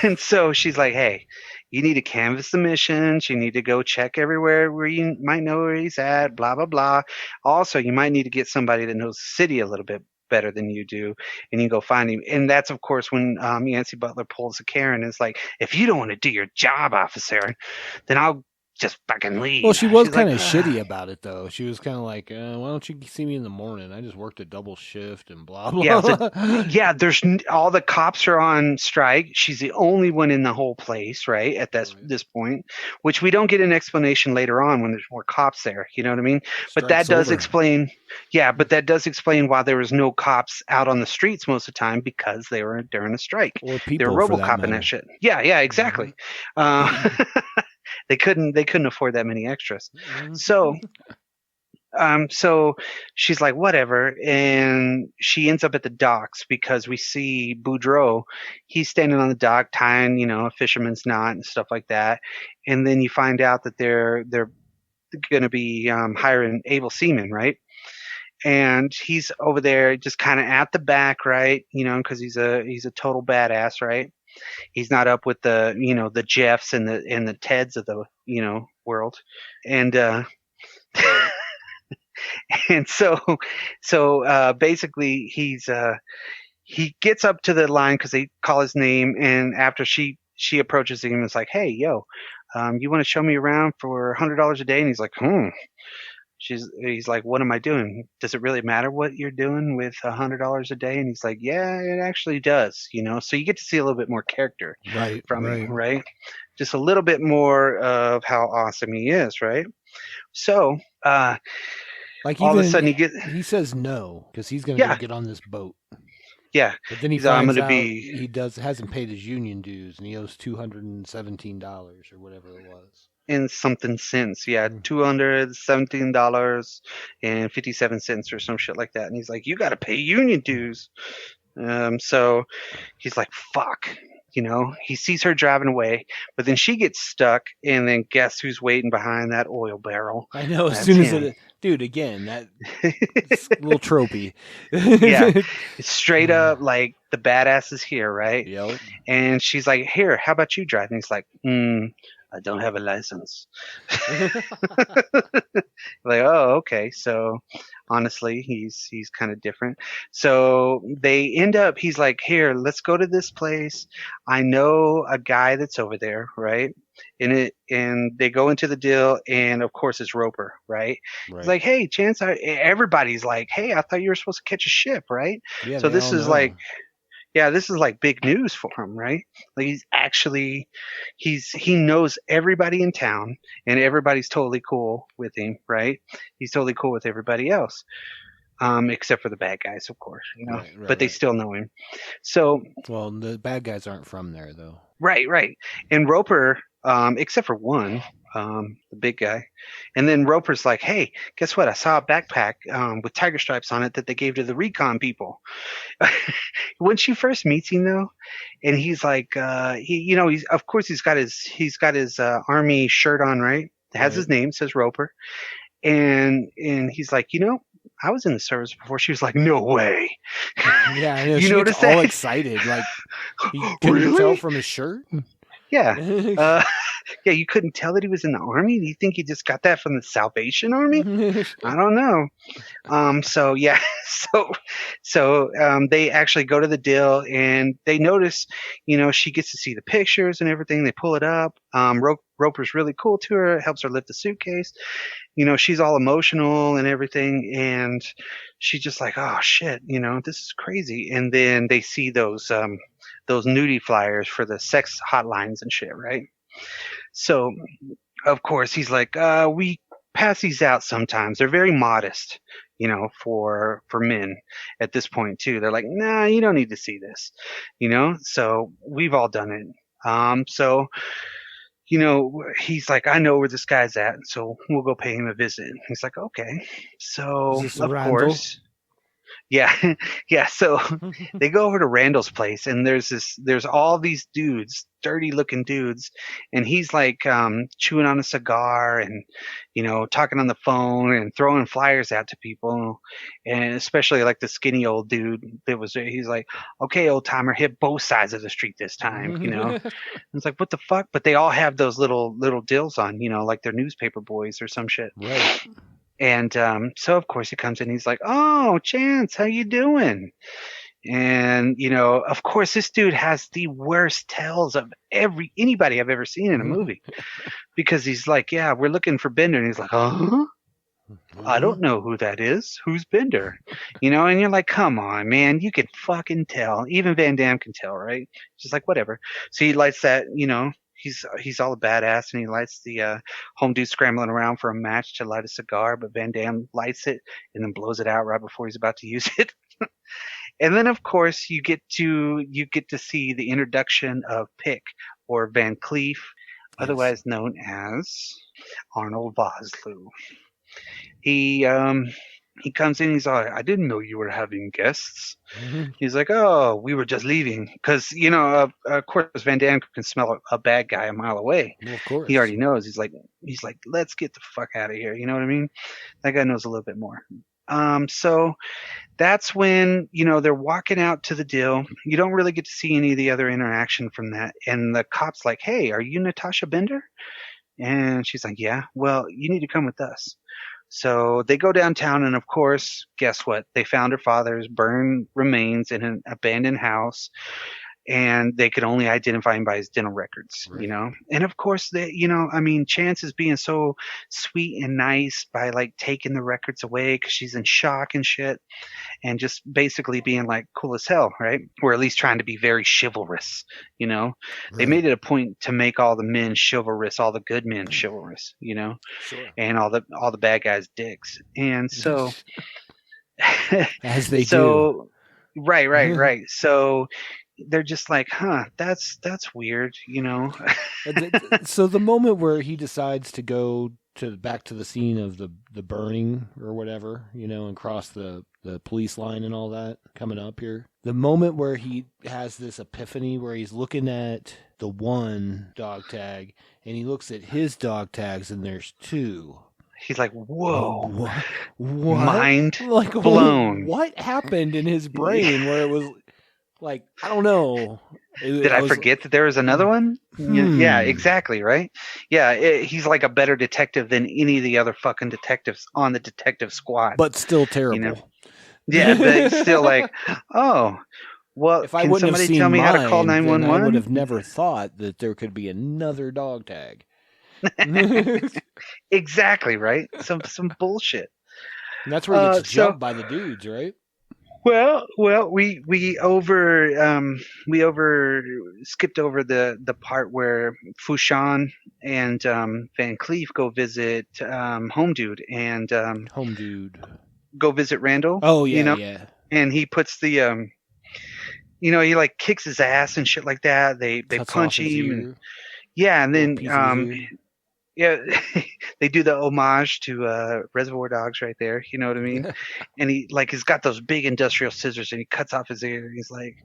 And so she's like, hey, you need to canvass the missions. You need to go check everywhere where you might know where he's at, blah, blah, blah. Also, you might need to get somebody that knows the city a little bit better than you do, and you go find him. And that's, of course, when Yancy Butler pulls a Karen and is like, if you don't want to do your job, officer, then I'll just fucking leave. Well, she was kind of shitty about it, though. She was kind of like, why don't you see me in the morning? I just worked a double shift and blah, blah. Yeah, there's all the cops are on strike. She's the only one in the whole place, right, at this point, which we don't get an explanation later on when there's more cops there. You know what I mean? But that does explain why there was no cops out on the streets most of the time, because they were during a strike. Or people, they were RoboCop that shit. Yeah, exactly. They couldn't afford that many extras. So she's like, whatever. And she ends up at the docks because we see Boudreaux. He's standing on the dock tying, a fisherman's knot and stuff like that. And then you find out that they're going to be hiring able seamen, right? And he's over there just kind of at the back, right? Because he's a total badass, right? He's not up with the the Jeffs and the Teds of the world, and and so basically he gets up to the line because they call his name, and after she approaches him and is like, hey, yo, you want to show me around for $100 a day? And he's like, He's like, what am I doing? Does it really matter what you're doing with $100 a day? And he's like, yeah, it actually does. So you get to see a little bit more character from him, right? Just a little bit more of how awesome he is, right? So, like all of a sudden he says no because he's going to get on this boat. Yeah, but then he finds out he hasn't paid his union dues and he owes $217 or whatever it was. In something cents, yeah, $217.57 or some shit like that. And he's like, you got to pay union dues. So he's like, fuck. He sees her driving away, but then she gets stuck, and then guess who's waiting behind that oil barrel? I know. As soon as dude, again, that it's a little tropey. Yeah, it's straight up like the badass is here, right? Yep. And she's like, here, how about you drive? And he's like, I don't have a license. Like, oh, okay. So honestly, he's kind of different. So they end up, he's like, here, let's go to this place. I know a guy that's over there, right? And they go into the deal, and of course it's Roper, right? Right. He's like, hey, Chance, everybody's like, hey, I thought you were supposed to catch a ship, right? Yeah, So they this all is know. like, yeah, this is like big news for him, right? Like he knows everybody in town, and everybody's totally cool with him, right? He's totally cool with everybody else, except for the bad guys, of course, you know. Right, but they still know him. So well, the bad guys aren't from there, though. right, and Roper, except for one, the big guy, and then Roper's like, hey, guess what? I saw a backpack with tiger stripes on it that they gave to the recon people. When she first meets him though, and he's like, he's of course he's got his army shirt on, right? It has his name, says Roper, and he's like, I was in the service before. She was like, no way. Yeah, I know. You She noticed gets all that? excited, like you couldn't Really? tell from his shirt. Yeah. Yeah, you couldn't tell that he was in the army? Do you think he just got that from the Salvation Army? I don't know. So yeah, so they actually go to the deal, and they notice, she gets to see the pictures and everything. They pull it up. Roper's really cool to her, helps her lift the suitcase. She's all emotional and everything, and she's just like, oh shit, this is crazy. And then they see those nudie flyers for the sex hotlines and shit, right? So, of course, he's like, we pass these out sometimes. They're very modest, for men at this point too. They're like, nah, you don't need to see this, so we've all done it. So, he's like, I know where this guy's at, so we'll go pay him a visit. He's like, okay. So, Is this of Randall? course. Yeah, yeah. So they go over to Randall's place, and there's all these dudes, dirty looking dudes, and he's like chewing on a cigar and talking on the phone and throwing flyers out to people, and especially like the skinny old dude that was there. He's like, okay, old timer, hit both sides of the street this time, It's like, what the fuck? But they all have those little dills on, like they're newspaper boys or some shit. Right. And so of course he comes in. He's like, "Oh, Chance, how you doing?" And of course, this dude has the worst tells of anybody I've ever seen in a movie, because he's like, "Yeah, we're looking for Bender," and he's like, "Huh? I don't know who that is. Who's Bender?" And you're like, "Come on, man, you can fucking tell. Even Van Damme can tell, right?" Just like, whatever. So he lights that, He's all a badass, and he lights the home dude scrambling around for a match to light a cigar, but Van Damme lights it and then blows it out right before he's about to use it. And then, of course, you get to see the introduction of Pick, or Van Cleef, otherwise known as Arnold Vosloo. He comes in, he's like, I didn't know you were having guests. Mm-hmm. He's like, oh, we were just leaving. Because, of course, Van Damme can smell a bad guy a mile away. Well, of course. He already knows. He's like, let's get the fuck out of here. You know what I mean? That guy knows a little bit more. So that's when, they're walking out to the deal. You don't really get to see any of the other interaction from that. And the cop's like, hey, are you Natasha Bender? And she's like, yeah, well, you need to come with us. So they go downtown, and of course, guess what? They found her father's burned remains in an abandoned house, and they could only identify him by his dental records, Right. And of course, Chance is being so sweet and nice by like taking the records away because she's in shock and shit, and just basically being like cool as hell, right? Or at least trying to be very chivalrous, They Right. made it a point to make all the men chivalrous, all the good men chivalrous, Sure. and all the bad guys dicks. And so As they do. Right. So they're just like, huh, that's weird, So the moment where he decides to go back to the scene of the burning or whatever, and cross the police line and all that coming up here, the moment where he has this epiphany where he's looking at the one dog tag and he looks at his dog tags and there's two. He's like, whoa, what? Mind Like, blown. What happened in his brain where it was Like, I don't know. Did I forget that there was another one? Yeah, exactly, right? Yeah, he's like a better detective than any of the other fucking detectives on the detective squad. But still terrible. You know? Yeah, but still like, oh, well, if I can wouldn't have somebody seen tell me how to call mine, then 911? I would have never thought that there could be another dog tag. Exactly, right? Some bullshit. And that's where he gets jumped by the dudes, right? Well, we skipped over the part where Fushan and Van Cleef go visit Home Dude and Home Dude go visit Randall. Oh yeah, you know? yeah. And he puts the he like kicks his ass and shit like that. They Cuts punch off his him. ear. And, yeah, and then yeah, they do the homage to Reservoir Dogs right there. You know what I mean? And he's got those big industrial scissors and he cuts off his ear. He's like,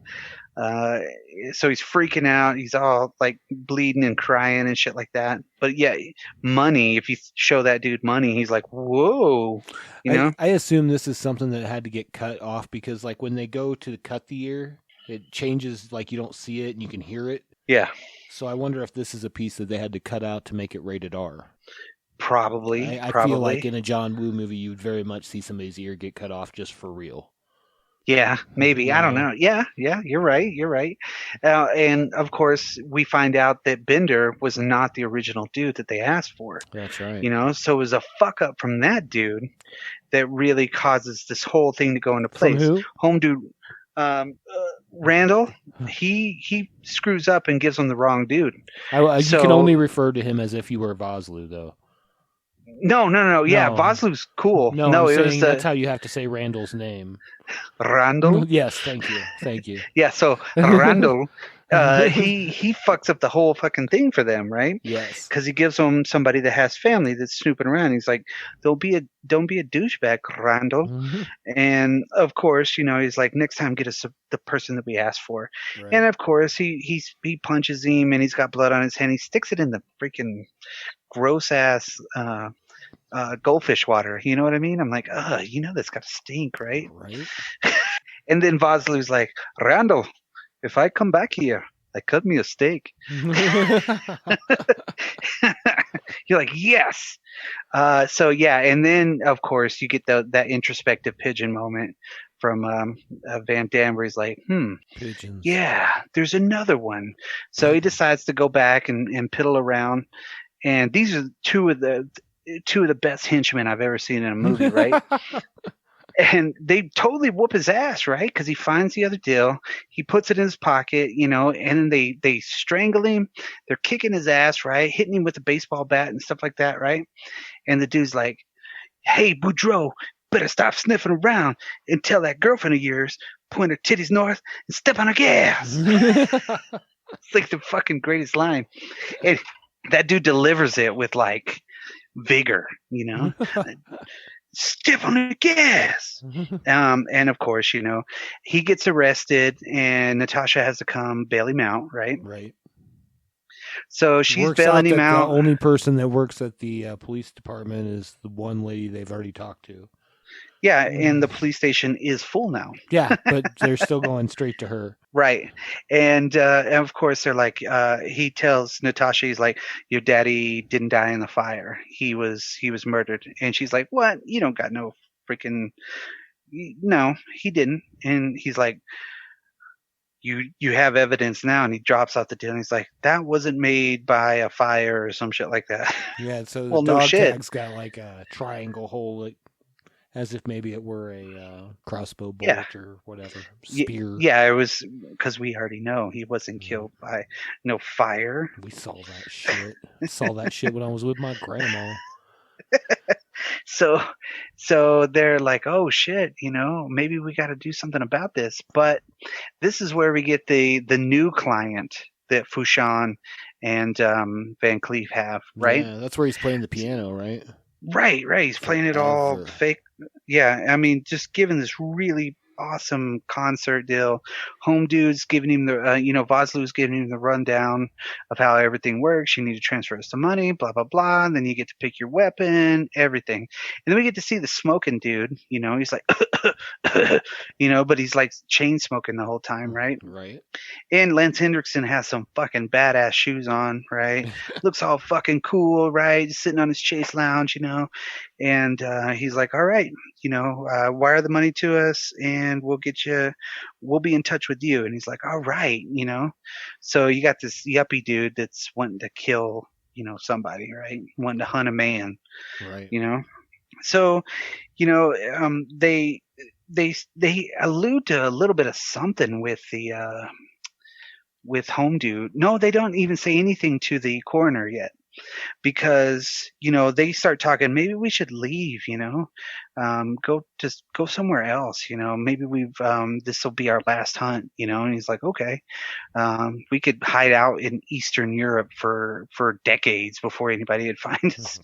so he's freaking out. He's all like bleeding and crying and shit like that. But yeah, money. If you show that dude money, he's like, whoa. You know? I assume this is something that had to get cut off because like when they go to cut the ear, it changes. Like you don't see it and you can hear it. Yeah. So I wonder if this is a piece that they had to cut out to make it rated R. Probably. I feel like in a John Woo movie, you would very much see somebody's ear get cut off just for real. Yeah, maybe. I don't know. Yeah, you're right. And of course, we find out that Bender was not the original dude that they asked for. That's right. You know, so it was a fuck up from that dude that really causes this whole thing to go into place. From who? Home Dude. Randall, he screws up and gives him the wrong dude. You can only refer to him as if you were Vosloo, though. No. Yeah, No. Vosloo's cool. No, it was that's how you have to say Randall's name. Randall? Yes, thank you. Yeah, so Randall, he fucks up the whole fucking thing for them, right? Yes. Because he gives them somebody that has family that's snooping around. He's like, don't be a douchebag, Randall. Mm-hmm. And of course, you know, he's like, next time get us the person that we asked for. Right. And of course, he punches him and he's got blood on his hand. He sticks it in the freaking gross ass goldfish water. You know what I mean? I'm like, you know that's got to stink, right? Right. And then Vosloo's like, Randall, if I come back here, cut me a steak. You're like, yes. So yeah, and then of course you get that introspective pigeon moment from Van Damme where he's like, Pigeons. Yeah, there's another one. So he decides to go back and piddle around. And these are two of the best henchmen I've ever seen in a movie, right? And they totally whoop his ass, right? Because he finds the other deal. He puts it in his pocket, you know, and then they strangle him. They're kicking his ass, right? Hitting him with a baseball bat and stuff like that, right? And the dude's like, hey, Boudreaux, better stop sniffing around and tell that girlfriend of yours, point her titties north and step on her gas. It's like the fucking greatest line. And that dude delivers it with like vigor, you know? Step on the gas. And of course, you know, he gets arrested and Natasha has to come bail him out, right? Right. So she's bailing him out. The only person that works at the police department is the one lady they've already talked to. Yeah, and the police station is full now. Yeah, but they're still going straight to her. Right. And of course, they're like, he tells Natasha, he's like, your daddy didn't die in the fire. He was murdered. And she's like, what? You don't got no freaking, no, he didn't. And he's like, you have evidence now. And he drops out the deal and he's like, that wasn't made by a fire or some shit like that. Yeah, so the well, dog no shit. tag's got like a triangle hole, like, as if maybe it were a crossbow bolt or whatever, spear. Yeah, it was because we already know he wasn't killed by no fire. We saw that shit. Saw that shit when I was with my grandma. So they're like, oh shit, you know, maybe we got to do something about this. But this is where we get the new client that Fushan and Van Cleef have, right? Yeah, that's where he's playing the piano, right? Right. He's playing it all fake. Yeah, I mean, just giving this really awesome concert deal. Home dude's giving him the, Vosloo's giving him the rundown of how everything works. You need to transfer us the money, blah, blah, blah. And then you get to pick your weapon, everything. And then we get to see the smoking dude, he's like, but he's like chain smoking the whole time, right? Right. And Lance Hendrickson has some fucking badass shoes on, right? Looks all fucking cool, right? Just sitting on his Chase Lounge, and he's like, all right, wire the money to us and we'll be in touch with you. And he's like, all right, So you got this yuppie dude that's wanting to kill, somebody, right? Wanting to hunt a man, Right. So, they allude to a little bit of something with the with Home Dude. No, they don't even say anything to the coroner yet, because they start talking. Maybe we should leave. Go somewhere else. Maybe this will be our last hunt. And he's like, okay, we could hide out in Eastern Europe for decades before anybody would find us.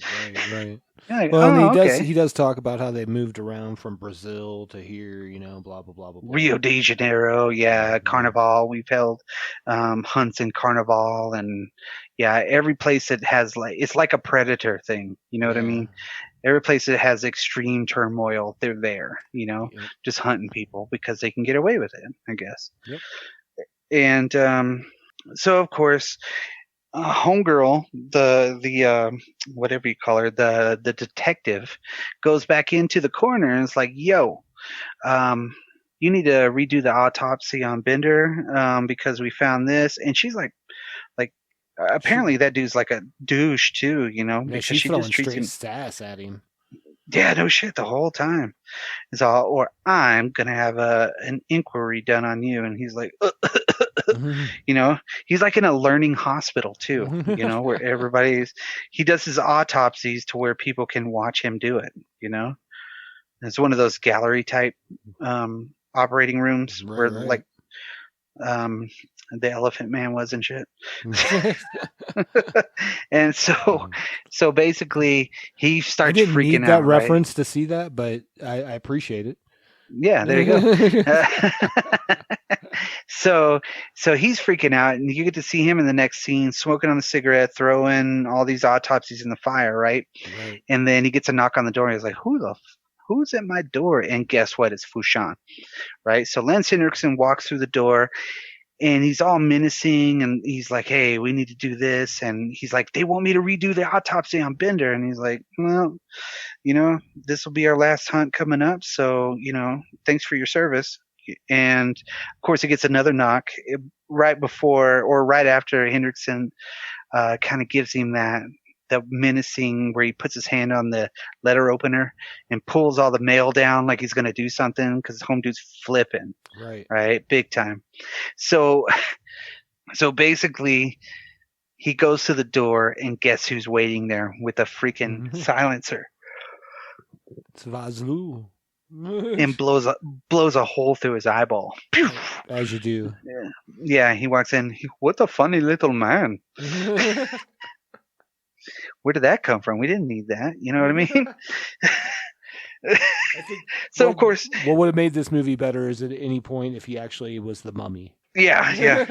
Right. Yeah, Well, and okay. he does talk about how they moved around from Brazil to here, blah, blah, blah, blah, blah. Rio de Janeiro, yeah, Carnival. We've held hunts in Carnival, and yeah, every place that has it's like a predator thing. You know what I mean? Every place that has extreme turmoil, they're there. Just hunting people because they can get away with it, I guess. Yep. And so of course, homegirl, the whatever you call her, the detective, goes back into the corner and is like, yo, you need to redo the autopsy on Bender, because we found this. And she's like apparently that dude's like a douche too, because she's she throwing just treats straight him. sass at him. Yeah, no shit, the whole time. It's all, or I'm gonna have an inquiry done on you. And he's like, he's like in a learning hospital too, where he does his autopsies to where people can watch him do it. It's one of those gallery type operating rooms where like the Elephant Man was and shit. And so basically he starts I didn't freaking need out. that reference to see that, but I appreciate it. Yeah, there you go. So he's freaking out, and you get to see him in the next scene smoking on a cigarette, throwing all these autopsies in the fire, right? And then he gets a knock on the door, and he's like, who's at my door? And guess what? It's Fushan, right? So Lance Henriksen walks through the door, and he's all menacing, and he's like, hey, we need to do this. And he's like, they want me to redo the autopsy on Bender. And he's like, well, this will be our last hunt coming up. So, thanks for your service. And of course, he gets another knock right before or right after Hendrickson kind of gives him that menacing, where he puts his hand on the letter opener and pulls all the mail down like he's going to do something, because Home Dude's flipping. Right. Big time. So basically he goes to the door, and guess who's waiting there with a freaking silencer? It's Vosloo. And blows a hole through his eyeball. Pew! As you do. Yeah, he walks in. What a funny little man. Where did that come from? We didn't need that. You know what I mean? So, of course, what would have made this movie better is at any point if he actually was the mummy. Yeah.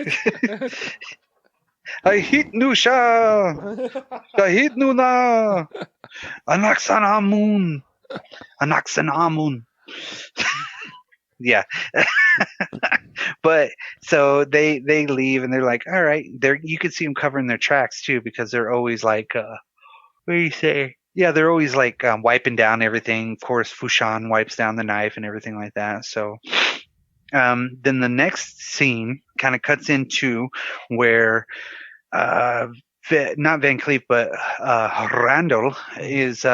I hit Nusha. I hit Nuna. Anaxanamun. Yeah. But so they leave, and they're like, all right. You can see them covering their tracks too, because they're always like, what do you say? Yeah, they're always like wiping down everything. Of course, Fushan wipes down the knife and everything like that. So then the next scene kind of cuts into where not Van Cleef, but Randall is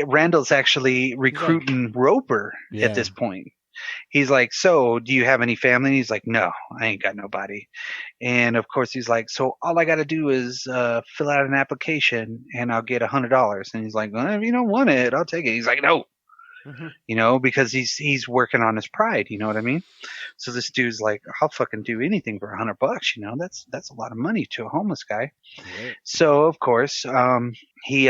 Randall's actually recruiting Roper at this point. He's like, so do you have any family? And he's like, no, I ain't got nobody. And of course he's like, so all I got to do is fill out an application and I'll get $100. And he's like, well, if you don't want it, I'll take it. He's like, no, because he's working on his pride. You know what I mean? So this dude's like, I'll fucking do anything for $100. That's a lot of money to a homeless guy. Right. So of course, he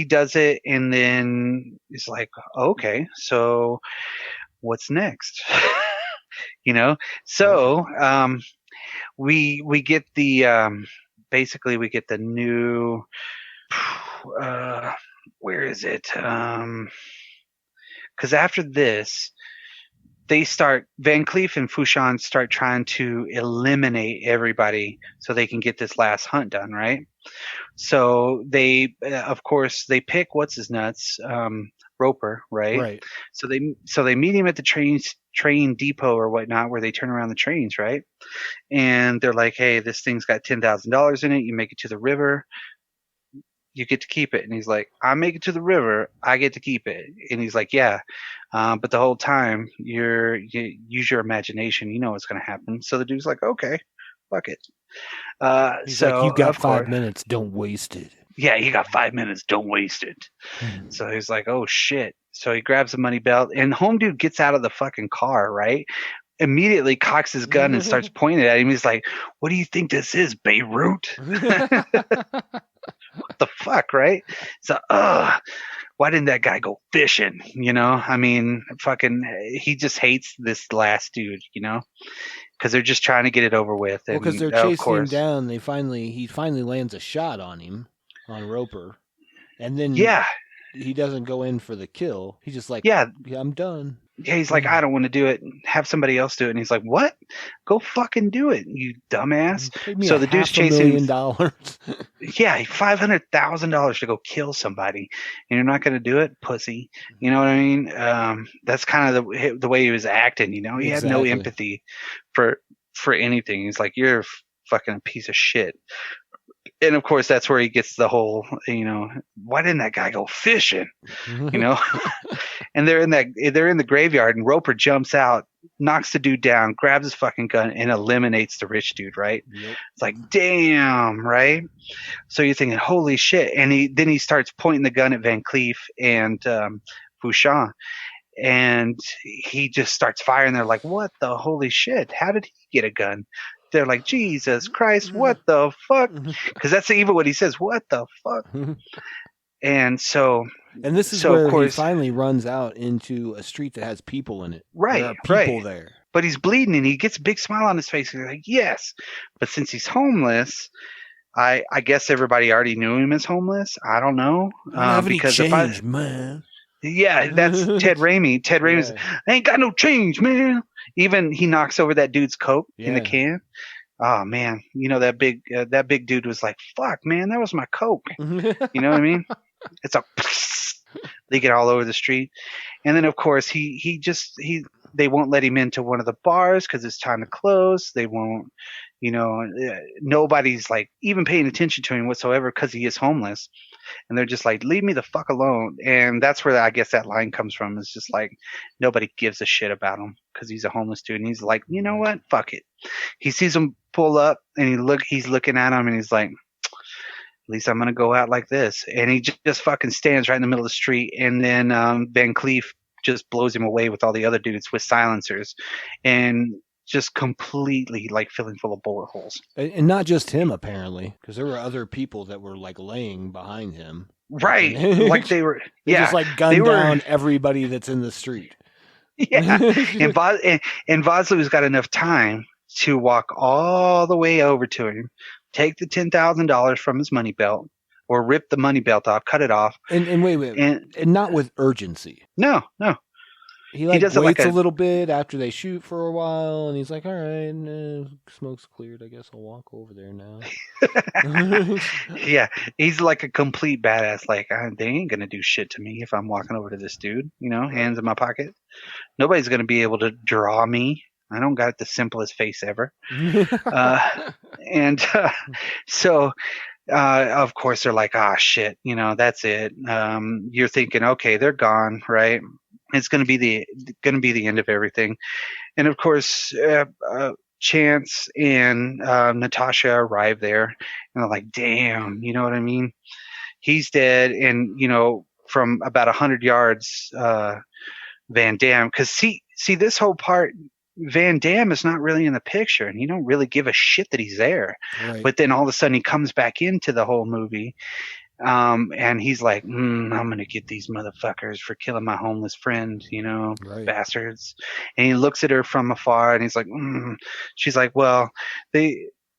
does it, and then he's like, okay, so what's next? You know? So, we get the, basically we get the new, where is it? Because after this, Van Cleef and Fouchon start trying to eliminate everybody so they can get this last hunt done, right? So they, of course, they pick what's his nuts, Roper, right? Right. So they meet him at the train depot or whatnot, where they turn around the trains, right? And they're like, "Hey, this thing's got $10,000 in it. You make it to the river, you get to keep it." And he's like, "I make it to the river, I get to keep it." And he's like, "Yeah, but the whole time you use your imagination. You know what's going to happen." So the dude's like, "Okay, fuck it." He's So like, "You got of 5 course- minutes. Don't waste it." Yeah, you got 5 minutes. Don't waste it. So he's like, "Oh shit." So he grabs the money belt, and home dude gets out of the fucking car, right? Immediately cocks his gun and starts pointing at him. He's like, "What do you think this is, Beirut?" What the fuck, right? So, why didn't that guy go fishing? You know, I mean, fucking, he just hates this last dude, you know, because they're just trying to get it over with. Well, And, because they're of chasing him course- down. He finally lands a shot on him, on Roper, and then Yeah, he doesn't go in for the kill. He's just like, yeah. I'm done." Yeah, he's like, "I don't want to do it. Have somebody else do it." And he's like, "What? Go fucking do it, you dumbass." Paid me So the dude's chasing. $500,000. Yeah, $500,000 to go kill somebody, and you're not going to do it, pussy. You know what I mean? That's kind of the way he was acting. You know, he had no Exactly. empathy for anything. He's like, "You're a fucking piece of shit." And of course, that's where he gets the whole, you know, "Why didn't that guy go fishing?" You know, and they're in the graveyard, and Roper jumps out, knocks the dude down, grabs his fucking gun, and eliminates the rich dude. Right? Yep. It's like, damn, right? So you're thinking, holy shit, and he starts pointing the gun at Van Cleef and Fouchon, and he just starts firing. They're like, "What the holy shit? How did he get a gun?" They're like, "Jesus Christ, what the fuck?" Because that's even what he says. What the fuck? And so, And this is So, of where he course- finally runs out into a street that has people in it. Right, There are people right. there. but he's bleeding, and he gets a big smile on his face. And he's like, "Yes," but since he's homeless, I guess everybody already knew him as homeless. I don't know, I don't have any because change, man. yeah, that's Ted Raimi. Ted Raimi's, Yeah. "I ain't got no change, man." Even he knocks over that dude's coat in the Yeah. can. Oh man, you know that big dude was like, "Fuck, man, that was my coke." You know what I mean? It's a they get all over the street, and then of course they won't let him into one of the bars because it's time to close. They won't, you know, nobody's like even paying attention to him whatsoever because he is homeless, and they're just like, "Leave me the fuck alone." And that's where I guess that line comes from. It's just like nobody gives a shit about him because he's a homeless dude, and he's like, "You know what? Fuck it." He sees him pull up, and he's looking at him, and he's like, "At least I'm gonna go out like this." And he just fucking stands right in the middle of the street, and then Van Cleef just blows him away with all the other dudes with silencers, and just completely like filling full of bullet holes. And not just him, apparently, because there were other people that were like laying behind him. Right, like they were, They yeah, just like they gunned were- down everybody that's in the street. yeah. And Vosloo's got enough time to walk all the way over to him, take the $10,000 from his money belt, or rip the money belt off, cut it off, And wait, and and not with urgency. no. He like does it waits like a a- little bit after they shoot for a while, and he's like, "All right, smoke's cleared. I guess I'll walk over there now." Yeah, he's like a complete badass. Like, they ain't gonna do shit to me if I'm walking over to this dude. You know, hands in my pocket. Nobody's gonna be able to draw me. I don't got the simplest face ever. And so, of course, they're like, "Ah, shit. You know, that's it." You're thinking, okay, they're gone, right? It's gonna be the end of everything. And of course, Chance and Natasha arrive there, and they're like, "Damn," you know what I mean? He's dead, and you know, from about 100 yards, Van Damme, because see this whole part, Van Damme is not really in the picture, and you don't really give a shit that he's there. Right. But then all of a sudden, he comes back into the whole movie. And he's like, I'm gonna get these motherfuckers for killing my homeless friend, Right. bastards. And he looks at her from afar, and he's like, She's like, well,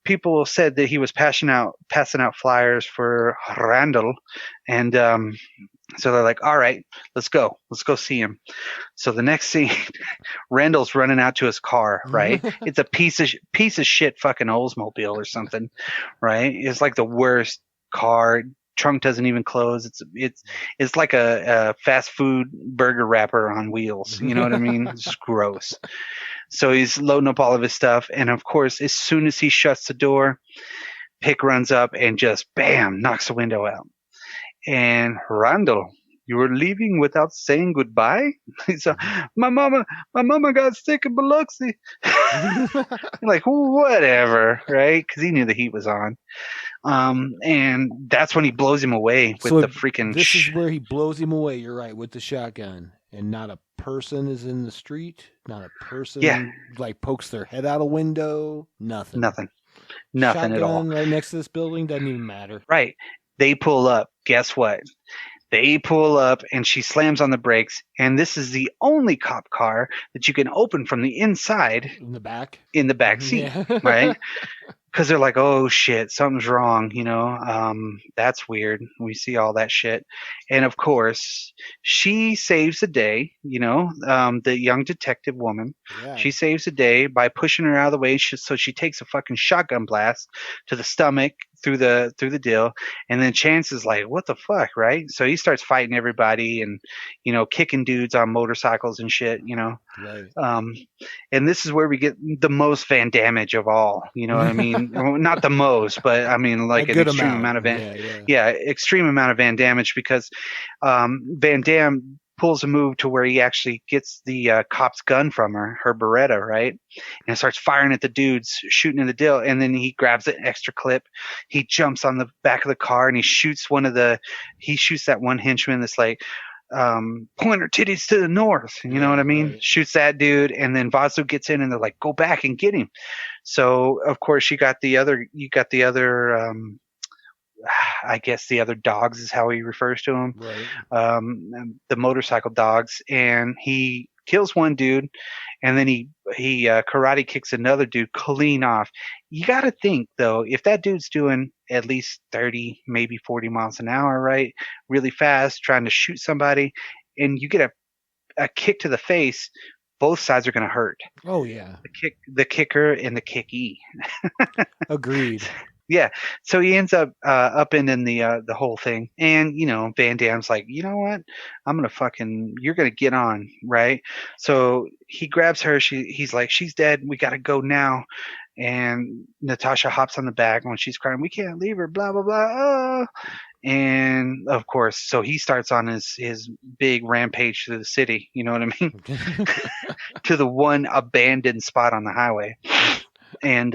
people said that he was passing out flyers for Randall, and so they're like, all right, let's go see him. So the next scene, Randall's running out to his car, right? It's a piece of shit fucking Oldsmobile or something, right? It's like the worst car. Trunk doesn't even close. It's like a fast food burger wrapper on wheels. You know what I mean? It's just gross. So he's loading up all of his stuff, and of course, as soon as he shuts the door, Pick runs up and just bam knocks the window out. And Randall, you were leaving without saying goodbye? He's my mama got sick in Biloxi. Like, whatever, right? Because he knew the heat was on. And that's when he blows him away with the freaking. This is where he blows him away. You're right, with the shotgun, and not a person is in the street. Not a person, like pokes their head out a window. Nothing Shotgun at all. Right next to this building doesn't even matter. Right. They pull up. Guess what? They pull up, and she slams on the brakes, and this is the only cop car that you can open from the inside. In the back seat, yeah. Right? Because they're like, oh, shit, something's wrong, that's weird. We see all that shit. And, of course, she saves the day, the young detective woman. Yeah. She saves the day by pushing her out of the way, so she takes a fucking shotgun blast to the stomach through the deal. And then Chance is like, what the fuck, right? So he starts fighting everybody and, kicking dudes on motorcycles and shit, Right. And this is where we get the most Van Damme of all, you know what I mean? Not the most, but I mean like an extreme amount of extreme amount of Van Damme, because Van Damme pulls a move to where he actually gets the cop's gun from her Beretta, right? And starts firing at the dudes, shooting in the deal, and then he grabs an extra clip. He jumps on the back of the car and he shoots that one henchman that's like, point her titties to the north, you know what I mean? Right. Shoots that dude, and then Vasu gets in and they're like, go back and get him. So of course you got the other I guess the other dogs is how he refers to them. Right. The motorcycle dogs, and he kills one dude, and then he karate kicks another dude clean off. You got to think though, if that dude's doing at least 30, maybe 40 miles an hour, right, really fast, trying to shoot somebody, and you get a kick to the face, both sides are going to hurt. Oh yeah, the kicker and the kickee. Agreed. Yeah, so he ends up upending the whole thing, and Van Damme's like, you know what? You're gonna get on, right? So he grabs her. He's like, she's dead. We gotta go now. And Natasha hops on the back when she's crying. We can't leave her. Blah blah blah. And of course, so he starts on his big rampage through the city. You know what I mean? To the one abandoned spot on the highway, and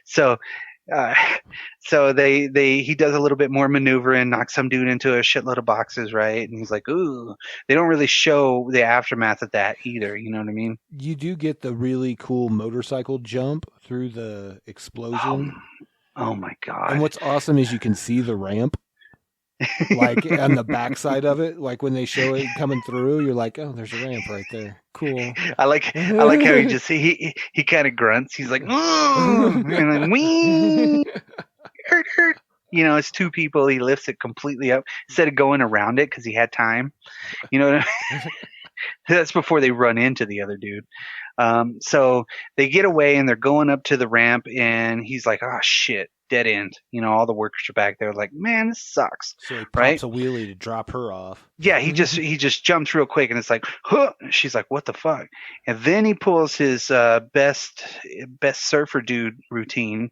So he does a little bit more maneuvering, knocks some dude into a shitload of boxes, right? And he's like, ooh. They don't really show the aftermath of that either, you know what I mean? You do get the really cool motorcycle jump through the explosion. Oh my God. And what's awesome is you can see the ramp. Like on the backside of it, like when they show it coming through, you're like, oh, there's a ramp right there. Cool. I like how he kind of grunts. He's like, and then wee, hurt. It's two people. He lifts it completely up instead of going around it because he had time. You know what I mean? That's before they run into the other dude. So they get away and they're going up to the ramp, and he's like, oh shit, dead end. All the workers are back there like, man, this sucks. So he pops a wheelie to drop her off. Yeah, he just jumps real quick, and it's like, huh. She's like, what the fuck? And then he pulls his best surfer dude routine.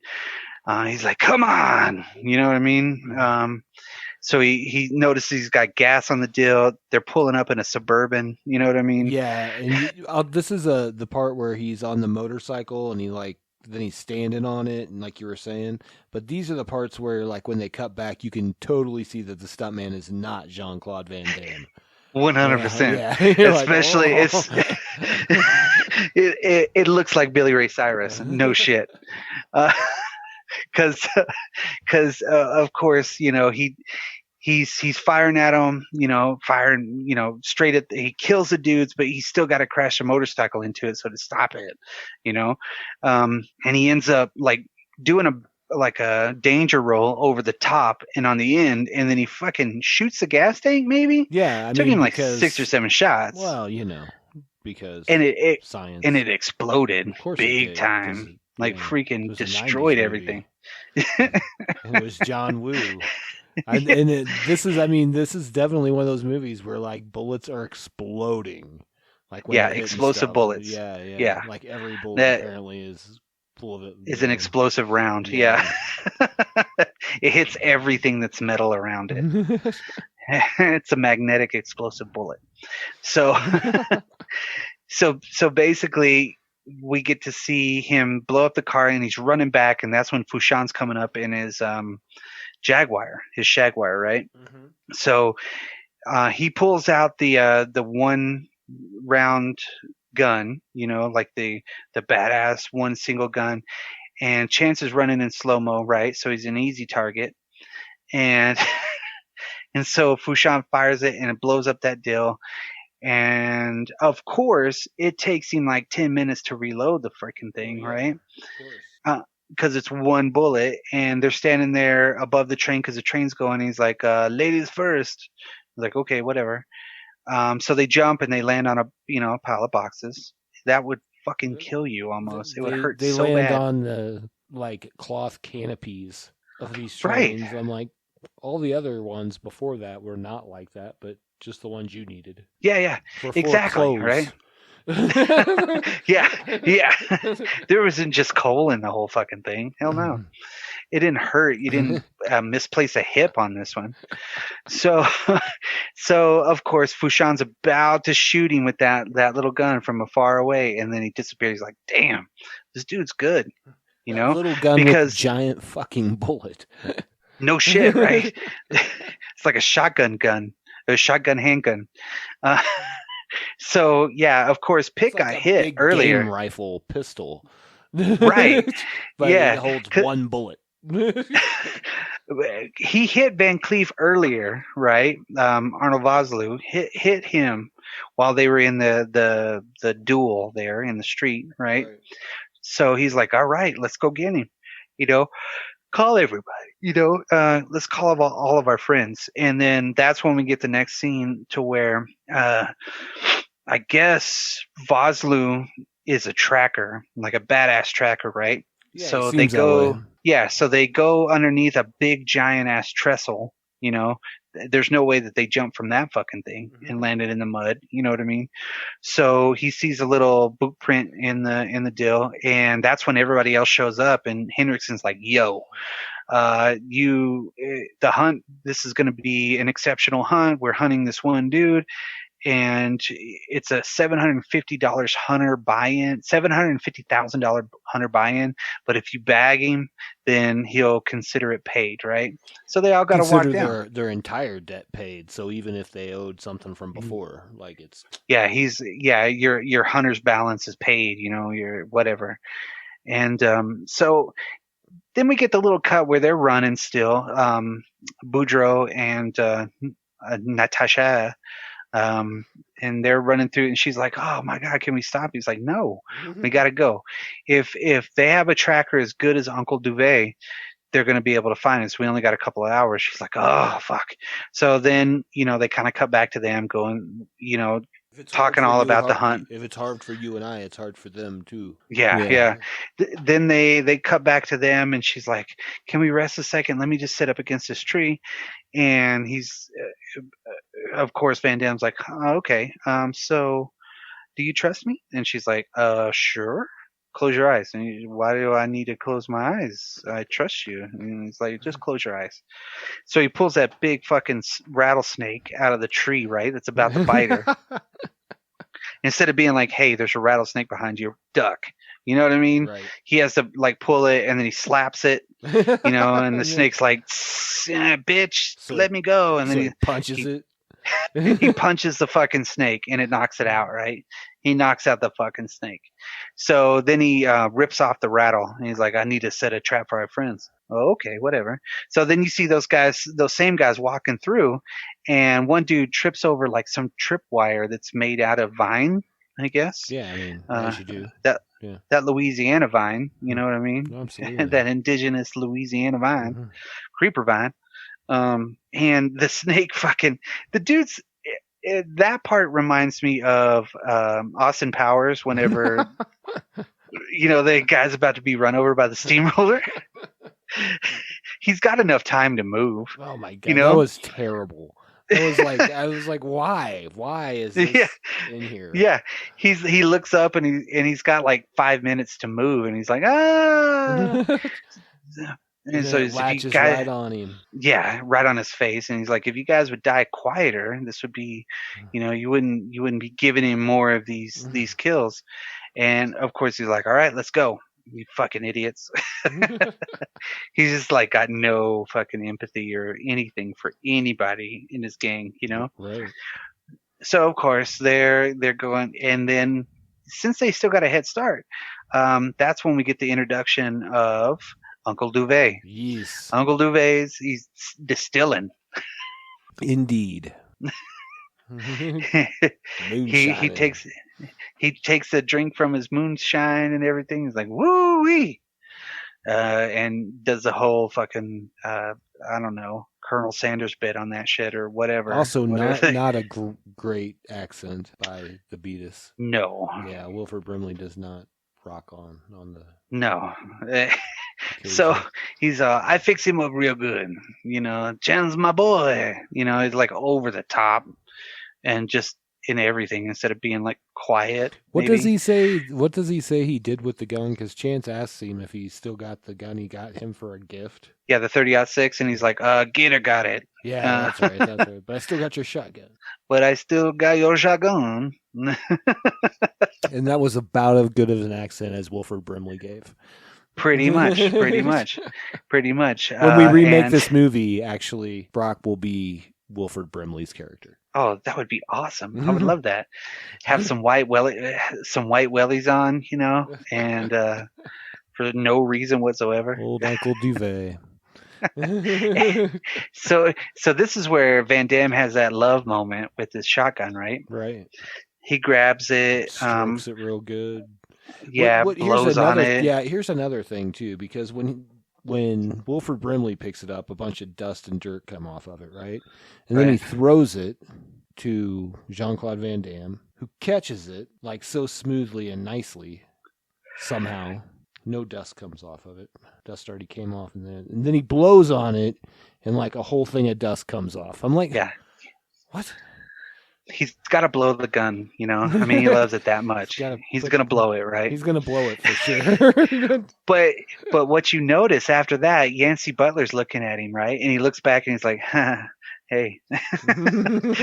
He's like, come on. You know what I mean? So he notices he's got gas on the deal. They're pulling up in a Suburban. You know what I mean? Yeah. And this is the part where he's on the motorcycle and then he's standing on it, and like you were saying. But these are the parts where, like, when they cut back, you can totally see that the stuntman is not Jean-Claude Van Damme. 100%. Yeah. Especially it looks like Billy Ray Cyrus. No shit. because of course he's firing at him, firing straight at he kills the dudes, but he's still got to crash a motorcycle into it so to stop it, and he ends up like doing a danger roll over the top and on the end, and then he fucking shoots the gas tank. Maybe took him like 6 or 7 shots. Well, because and it science, and it exploded it big did, time, like freaking was a 90s destroyed movie. everything. It was John Woo. This is definitely one of those movies where like bullets are exploding, like when they're hitting explosive stuff. bullets. Yeah. Like every bullet That apparently is full of it. is an explosive round. Yeah. It hits everything that's metal around it. It's a magnetic explosive bullet. So so basically we get to see him blow up the car, and he's running back, and that's when Fushan's coming up in his Jaguar, his Shagwire, right? Mm-hmm. So he pulls out the one round gun, like the badass one single gun, and Chance is running in slow-mo, right? So he's an easy target. And and so Fushan fires it, and it blows up that deal. And of course, it takes him like 10 minutes to reload the freaking thing, right? Of course. Because it's one bullet, and they're standing there above the train because the train's going. And he's like, "Ladies first." I'm like, okay, whatever. So they jump and they land on a pile of boxes. That would fucking kill you almost. It would hurt They so land bad. on the like cloth canopies of these trains. Right. I'm like, all the other ones before that were not like that, but just the ones you needed. Yeah, For full exactly, clothes. right? yeah. There wasn't just coal in the whole fucking thing. Hell no. It didn't hurt. You didn't misplace a hip on this one. So of course Fushan's about to shoot him with that little gun from afar away, and then he disappears. He's like, "Damn, this dude's good." That little gun because with a giant fucking bullet. no shit, right? It's like a shotgun handgun. So yeah, of course, Pitt got hit big earlier. Game rifle pistol. Right. But Yeah. it holds one bullet. He hit Van Cleef earlier, right? Arnold Vosloo hit him while they were in the duel there in the street, right? So he's like, "All right, let's go get him." Call everybody. Let's call all of our friends, and then that's when we get the next scene to where I guess Vosloo is a tracker, like a badass tracker, right? Yeah, So it they seems that go, way. so they go underneath a big giant ass trestle. There's no way that they jump from that fucking thing and landed in the mud. You know what I mean? So he sees a little boot print in the deal, and that's when everybody else shows up. And Hendrickson's like, "Yo, the hunt. This is going to be an exceptional hunt. We're hunting this one dude." And it's a $750 hunter buy-in, $750,000 hunter buy-in. But if you bag him, then he'll consider it paid, right? So they all got to walk down. their entire debt paid. So even if they owed something from before, like it's your hunter's balance is paid. Your whatever. And so then we get the little cut where they're running still. Boudreaux and Natasha. And they're running through, and she's like, "Oh my God, can we stop?" He's like, "No, we got to go. If they have a tracker as good as Uncle Duvet, they're going to be able to find us. We only got a couple of hours." She's like, "Oh fuck." So then, they kind of cut back to them going, talking all about the hunt. If it's hard for you and I, it's hard for them too. Yeah. Then they cut back to them, and she's like, "Can we rest a second? Let me just sit up against this tree." And he's, of course, Van Damme's like, "Oh, okay. So do you trust me?" And she's like, "Sure. Close your eyes." And "Why do I need to close my eyes? I trust you." And he's like, "Just close your eyes." So he pulls that big fucking rattlesnake out of the tree, right? That's about to bite her. Instead of being like, "Hey, there's a rattlesnake behind you, duck." You know what I mean? Right. He has to like pull it, and then he slaps it, and the snake's like, "Bitch, So- let me go." And then So he punches it. He punches the fucking snake and it knocks it out, right? He knocks out the fucking snake. So then he rips off the rattle and he's like, I need to set a trap for our friends. Oh, okay, whatever. So then you see those same guys walking through, and one dude trips over like some tripwire that's made out of vine, I guess. Yeah, I mean, as you do. That Louisiana vine, you know what I mean? Absolutely. That indigenous Louisiana vine, Mm-hmm. creeper vine. And the snake the dude's, that part reminds me of Austin Powers whenever, the guy's about to be run over by the steamroller. He's got enough time to move. Oh my God, that was terrible. I was like, why? Why is this in here? Yeah, he looks up and he's got like 5 minutes to move, and he's like, ah. And so it latches right on him. Yeah, right on his face, and he's like, if you guys would die quieter, this would be, you wouldn't be giving him more of these kills. And of course he's like, all right, let's go. You fucking idiots. He's just like got no fucking empathy or anything for anybody in his gang, Right. So of course they're going, and then since they still got a head start, that's when we get the introduction of Uncle Duvet. Yes. Uncle Duvet's he's distilling. Indeed. He takes a drink from his moonshine and everything. He's like, woo wee, and does the whole fucking I don't know, Colonel Sanders bit on that shit or whatever. Also, not a great accent by the Beatus. No. Yeah, Wilford Brimley does not rock on the. No. So he's I fix him up real good, Jen's my boy, he's like over the top and just in everything instead of being like quiet. What does he say he did with the gun? Because Chance asks him if he still got the gun he got him for a gift. Yeah, the 30-06, and he's like, Gator got it. Yeah, that's right. But I still got your shotgun. But I still got your shotgun. And that was about as good of an accent as Wilford Brimley gave. Pretty much. When we remake this movie, actually, Brock will be Wilford Brimley's character. Oh, that would be awesome. I would love that. Have some white wellies on, and for no reason whatsoever. Old Uncle Duvet. So this is where Van Damme has that love moment with his shotgun, right? Right. He grabs it, strokes it real good. Yeah, blows on it. Yeah, here's another thing too, because when Wilford Brimley picks it up, a bunch of dust and dirt come off of it, right? And then he throws it to Jean-Claude Van Damme, who catches it like so smoothly and nicely. Somehow, no dust comes off of it. Dust already came off, and then he blows on it, and like a whole thing of dust comes off. I'm like, yeah, what? He's got to blow the gun, I mean, he loves it that much. He's going to blow it, right? He's going to blow it for sure. But what you notice after that, Yancy Butler's looking at him, right? And he looks back and he's like, hey.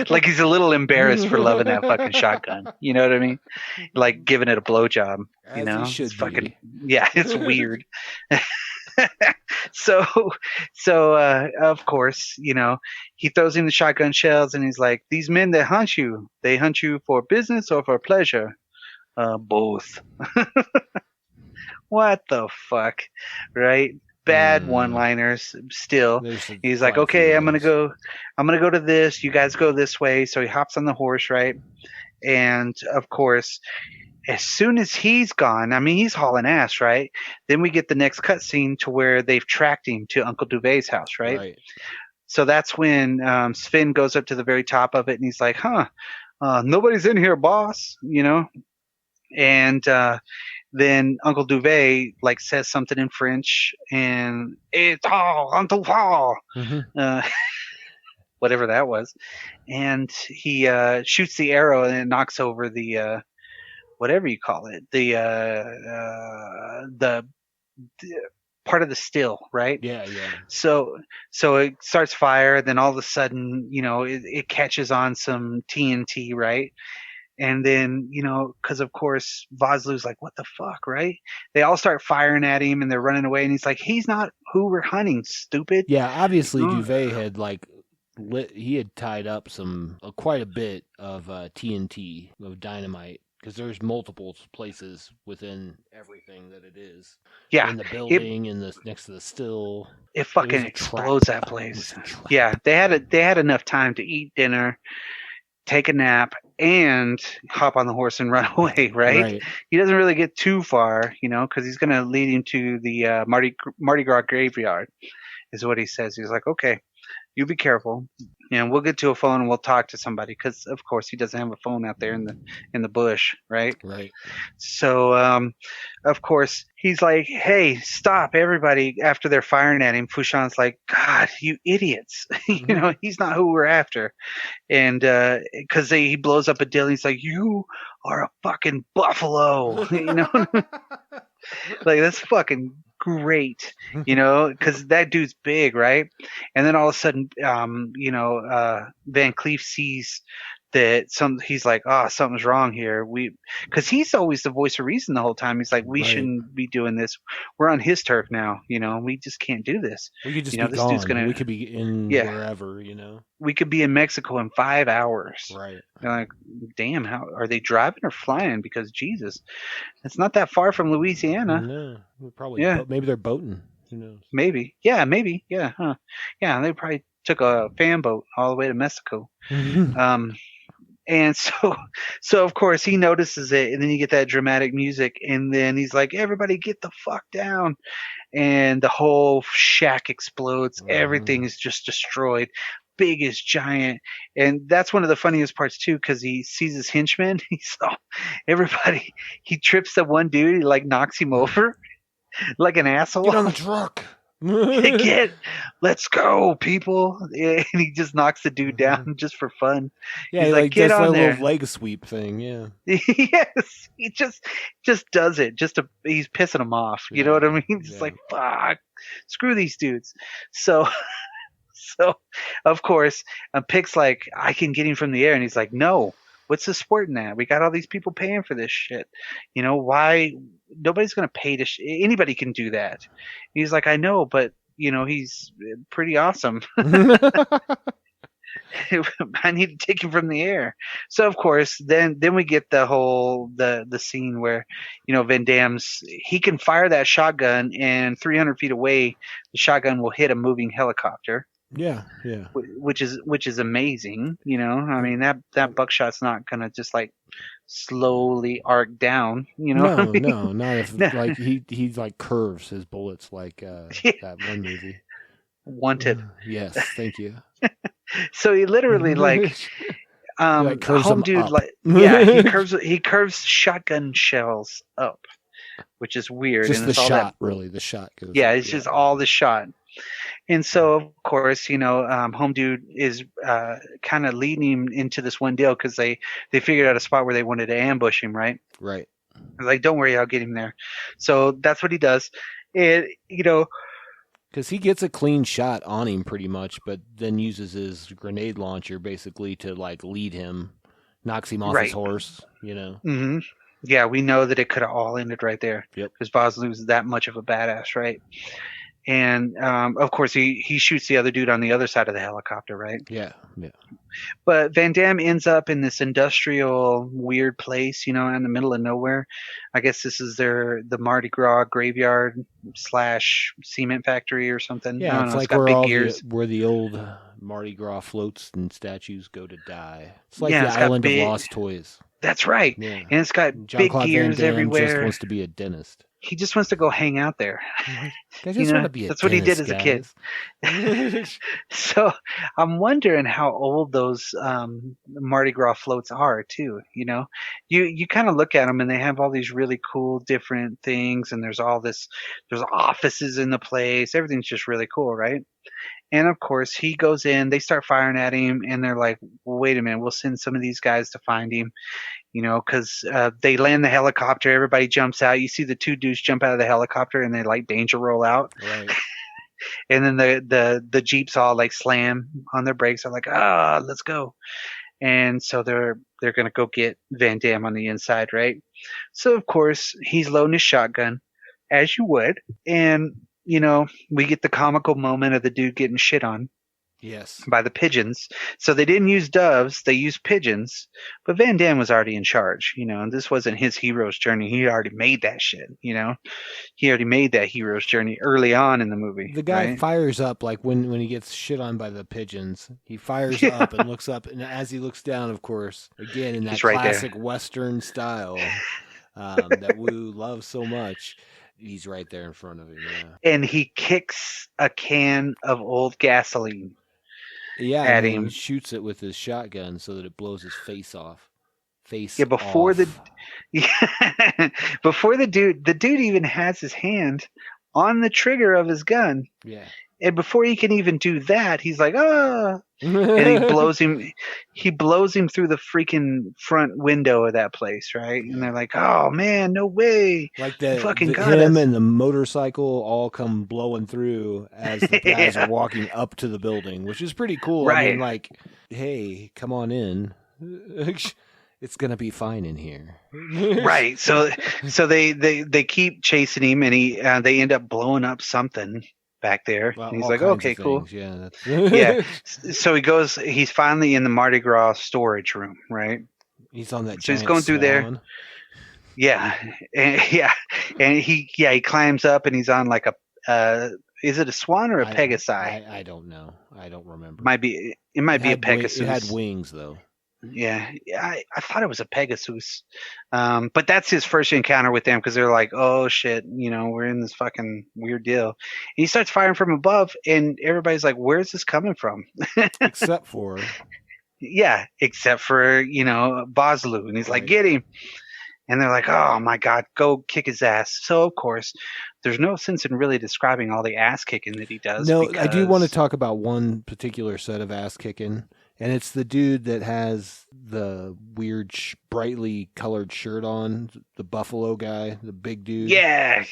Like he's a little embarrassed for loving that fucking shotgun. You know what I mean? Like giving it a blowjob, As he should it's fucking, be. yeah, it's weird. So of course, he throws him the shotgun shells and he's like, these men that hunt you, they hunt you for business or for pleasure? Both. What the fuck, right? Bad one-liners still. He's like, okay, I'm gonna go to this, you guys go this way. So he hops on the horse, right? And of course, as soon as he's gone, I mean, he's hauling ass, right? Then we get the next cutscene to where they've tracked him to Uncle Duvet's house, right? So that's when Sven goes up to the very top of it and he's like, nobody's in here, boss, And then Uncle Duvet like says something in French, and it's all Uncle Paul, whatever that was, and he shoots the arrow and it knocks over the whatever you call it, the part of the still, right? Yeah. So it starts fire, then all of a sudden, it catches on some TNT, right? And then, because of course Vosloo's like, what the fuck, right? They all start firing at him and they're running away, and he's like, he's not who we're hunting, stupid. Yeah, obviously Duvet had like tied up quite a bit of TNT, of dynamite, because there's multiple places within everything that it is. Yeah, in the building, next to the still. It fucking explodes that place. Yeah, they had enough time to eat dinner, take a nap, and hop on the horse and run away. Right? He doesn't really get too far, because he's going to lead him to the Mardi Gras graveyard, is what he says. He's like, okay, you be careful, and we'll get to a phone and we'll talk to somebody, because of course he doesn't have a phone out there in the bush, right? Right. So of course he's like, hey, stop everybody, after they're firing at him. Fushan's like, God, you idiots. He's not who we're after. And because he blows up a deal, he's like, you are a fucking buffalo. Like, that's fucking great, because that dude's big, right? And then all of a sudden, Van Cleef sees that he's like, oh, something's wrong here. Because he's always the voice of reason the whole time. He's like, we shouldn't be doing this. We're on his turf now. We just can't do this. We could just be this gone. Dude's gonna, we could be in wherever, We could be in Mexico in 5 hours. Right. They're like, damn, how are they driving or flying? Because Jesus, it's not that far from Louisiana. No, probably. Yeah. Maybe they're boating. Who knows? Maybe. Yeah, maybe. Yeah. Huh. Yeah, they probably took a fan boat all the way to Mexico. And so of course he notices it, and then you get that dramatic music, and then he's like, everybody get the fuck down. And the whole shack explodes. Everything is just destroyed. Big as giant. And that's one of the funniest parts too, because he sees his henchmen. He saw everybody. He trips the one dude. He like knocks him over like an asshole. Get on the truck. Let's go, people. And he just knocks the dude down just for fun. Yeah, he's like, get on there. Little leg sweep thing. Yeah. Yes, he just does it. He's pissing him off. You know what I mean? Just like, fuck, screw these dudes. So of course, Pick's like, I can get him from the air, and he's like, no. What's the sport in that? We got all these people paying for this shit. Why? Nobody's going to pay to anybody can do that. He's like, I know, but, he's pretty awesome. I need to take him from the air. So, of course, then we get the scene where, Van Damme's, he can fire that shotgun, and 300 feet away, the shotgun will hit a moving helicopter. Yeah. Which is amazing, I mean, that buckshot's not gonna just like slowly arc down, No, not if like he like curves his bullets like that one movie. Wanted. Yes, thank you. So he literally like home dude up. he curves shotgun shells up, which is weird. Just and the shot, really. The shot goes. Yeah, it's just all the shot. And so, of course, Home Dude is kind of leading him into this one deal, because they figured out a spot where they wanted to ambush him, right? Right. Like, don't worry, I'll get him there. So that's what he does. And, because he gets a clean shot on him pretty much, but then uses his grenade launcher basically to like lead him, knocks him off his horse, Mm-hmm. Yeah, we know that it could have all ended right there. Yep. Because Vosloo's that much of a badass, right? And, of course, he shoots the other dude on the other side of the helicopter, right? Yeah. But Van Damme ends up in this industrial weird place, in the middle of nowhere. I guess this is the Mardi Gras graveyard / cement factory or something. Yeah, it's like where the old Mardi Gras floats and statues go to die. It's like the Island of Lost Toys. That's right. Yeah. And it's got Jean-Claude big gears Van Damme everywhere. Just wants to be a dentist. He just wants to go hang out there. I just want to be a that's dentist, what he did as guys. a kid. So I'm wondering how old those Mardi Gras floats are too. You kind of look at them, and they have all these really cool different things, and there's offices in the place. Everything's just really cool, right? And of course, he goes in, they start firing at him, and they're like, well, wait a minute, we'll send some of these guys to find him, because they land the helicopter, everybody jumps out. You see the two dudes jump out of the helicopter, and they like danger roll out. Right. And then the Jeeps all like slam on their brakes. They're like, let's go. And so they're going to go get Van Damme on the inside, right? So, of course, he's loading his shotgun, as you would, and we get the comical moment of the dude getting shit on. Yes. by the pigeons. So they didn't use doves, they used pigeons. But Van Damme was already in charge, and this wasn't his hero's journey. He already made that shit, He already made that hero's journey early on in the movie. The guy right? fires up like when he gets shit on by the pigeons. He fires up and looks up, and as he looks down, of course, again in that He's right there. classic Western style that Wu loves so much, he's right there in front of him. Yeah, And he kicks a can of old gasoline. yeah, At and him. he shoots it with his shotgun so that it blows his face off. Before off. before the dude even has his hand on the trigger of his gun. Yeah. And before he can even do that, he's like, ah, and he blows him through the freaking front window of that place, right? And they're like, oh man, no way. Like You fucking got him us. and the motorcycle all come blowing through as the guys are walking up to the building, which is pretty cool. I mean, Right. like, hey, come on in. It's gonna be fine in here. Right. So they keep chasing him, and they end up blowing up something back there. Well, and he's all like, kinds okay, of cool. things, yeah. Yeah. So he's finally in the Mardi Gras storage room, right? He's on that. So he's giant going through there. swan. Yeah. And he climbs up, and he's on like is it a swan or a Pegasi? I don't know. I don't remember. It might be a Pegasus. It had wings though. Yeah, I thought it was a Pegasus. But that's his first encounter with them, because they're like, oh shit, we're in this fucking weird deal. And he starts firing from above, and everybody's like, where's this coming from? Except for except for Bosloo, and he's like, get him. And they're like, oh my god, go kick his ass. So of course there's no sense in really describing all the ass kicking that he does. No, I do want to talk about one particular set of ass kicking. And it's the dude that has the weird, brightly colored shirt on, the buffalo guy, the big dude. Yeah.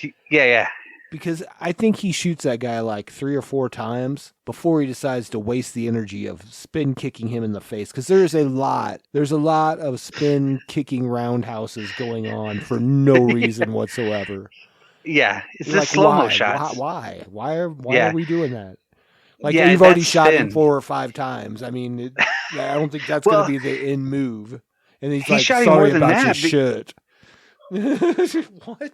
Because I think he shoots that guy like 3 or 4 times before he decides to waste the energy of spin kicking him in the face. Because there's a lot of spin kicking roundhouses going on for no reason whatsoever. Yeah, it's Like, the slow-mo shots. Why are we doing that? Like, Yeah, you've already that's shot him spin. 4 or 5 times. I mean, I don't think that's going to be the end move. And he's He like, shot him sorry more than about that, your shit. What?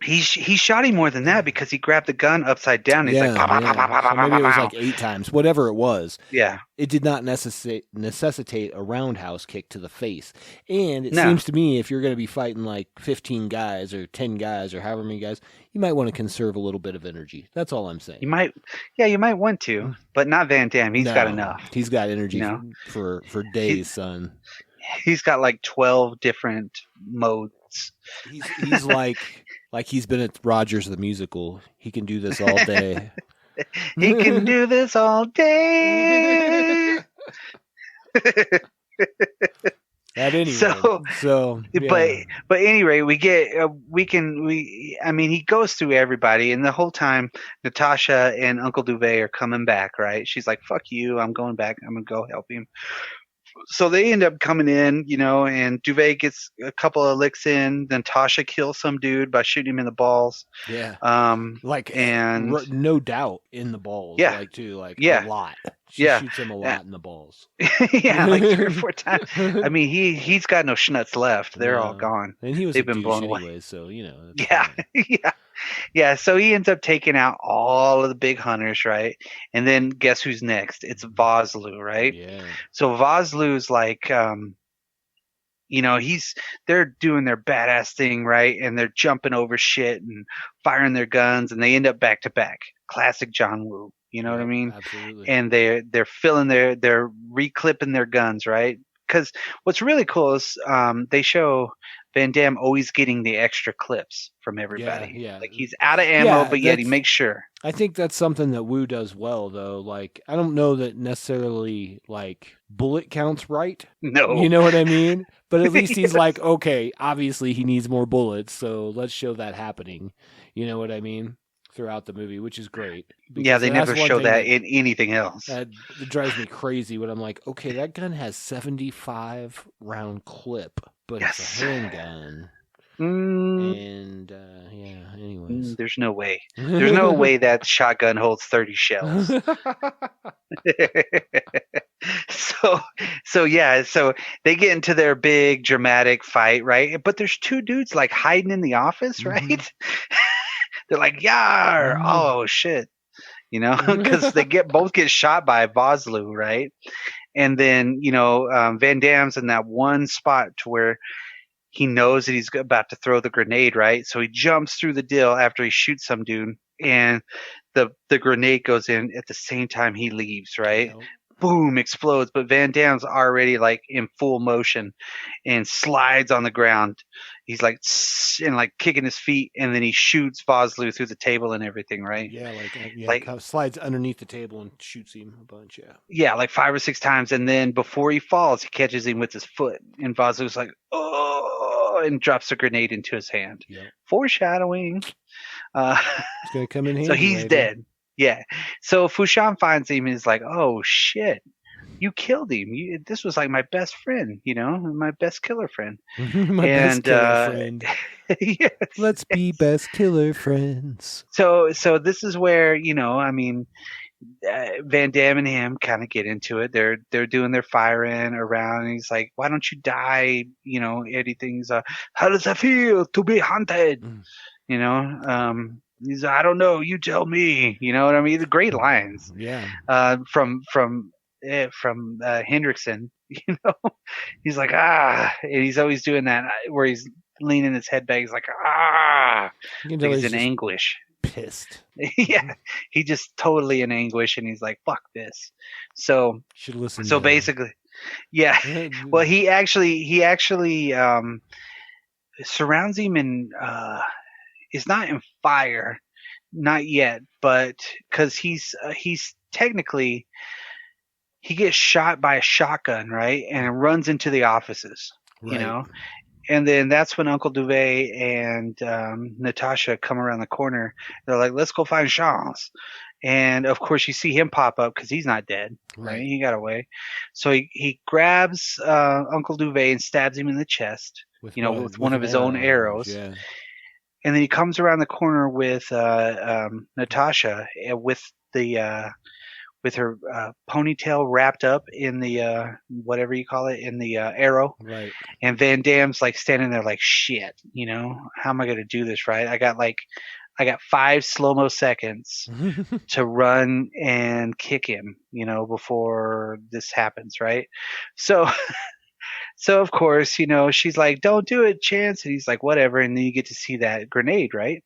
He shot him more than that, because he grabbed the gun upside down. And he's like, "Pow, pow, pow, pow, So pow, maybe it was pow, like pow." 8 times. Whatever it was. Yeah. It did not necessitate a roundhouse kick to the face. And it No. seems to me if you're going to be fighting like 15 guys or 10 guys or however many guys, you might want to conserve a little bit of energy. That's all I'm saying. You might want to, but not Van Damme. He's got enough. He's got energy No. for days, son. He's got like 12 different modes. He's like he's been at Rogers the Musical. He can do this all day. He can do this all day. At any So- rate. So, yeah. But anyway, he goes through everybody, and the whole time Natasha and Uncle Duvet are coming back, right? She's like, fuck you, I'm going back, I'm gonna go help him. So they end up coming in, and Duvet gets a couple of licks in. Then Tasha kills some dude by shooting him in the balls. Yeah. And no doubt in the balls. Yeah. A lot. She shoots him a lot in the balls. yeah, like 3 or 4 times. I mean, he's got no schnuts left. They're all gone. And he was They've a been douche blown away. anyway, so Yeah, yeah. So he ends up taking out all of the big hunters, right? And then guess who's next? It's Vosloo, right? Yeah. So Vosloo's like, they're doing their badass thing, right? And they're jumping over shit and firing their guns, and they end up back to back. Classic John Woo. You know what I mean? Absolutely. And they're reclipping their guns, right? Because what's really cool is they show Van Damme always getting the extra clips from everybody. Yeah. Like he's out of ammo, Yeah, but yet he that's- makes sure. I think that's something that Wu does well, though. Like, I don't know that necessarily, like, bullet counts right. No. You know what I mean? But at least he's like, okay, obviously he needs more bullets, so let's show that happening. You know what I mean? Throughout the movie, which is great. Yeah, they Because never that's one show thing that in anything else. That drives me crazy when I'm like, okay, that gun has 75 round clip, but it's Yes. a handgun. And anyways. There's no way. There's no way that shotgun holds 30 shells. So they get into their big dramatic fight, right? But there's two dudes like hiding in the office, right? They're like, "Yar!" Oh shit, because they both get shot by Vosloo, right? And then Van Damme's in that one spot to where he knows that he's about to throw the grenade, right? So he jumps through the deal after he shoots some dude, and the grenade goes in at the same time he leaves, right? Yep. Boom, explodes. But Van Damme's already like in full motion and slides on the ground. He's like and like kicking his feet, and then he shoots Vosloo through the table and everything, right? Yeah, like slides underneath the table and shoots him a bunch. Yeah, like 5 or 6 times, and then before he falls, he catches him with his foot, and Vosloo's like, "Oh!" and drops a grenade into his hand. Yep. Foreshadowing. It's gonna come in handy. So he's later. Dead. Yeah. So Fushan finds him and is like, "Oh shit, you killed him. This was like my best friend, my best killer friend." Best killer friend. Yes. Let's be best killer friends. So this is where Van Damme and him kind of get into it. They're doing their firing around, and he's like, "Why don't you die?" Anything's how does that feel to be hunted? He's like, "I don't know. You tell me." You know what I mean? The great lines. Yeah. From Hendrickson. He's like, and he's always doing that where he's leaning his head back. He's like, he's in anguish. Pissed. Yeah, he just totally in anguish, and he's like, "Fuck this." So should listen. So basically, yeah. Well, he actually surrounds him and is not in fire, not yet, but because he's technically he gets shot by a shotgun, right, and runs into the offices, right. And then that's when Uncle Duvet and Natasha come around the corner. They're like, "Let's go find Chance." And of course, you see him pop up because he's not dead, right? He got away. So he grabs Uncle Duvet and stabs him in the chest, with one of his own arrows. Yeah. And then he comes around the corner with Natasha with her ponytail wrapped up in the whatever you call it, in the arrow. Right. And Van Damme's like standing there like, "Shit, how am I going to do this, right? I got 5 slow-mo seconds to run and kick him, before this happens, right?" So of course, she's like, "Don't do it, Chance." And he's like, "Whatever." And then you get to see that grenade, right?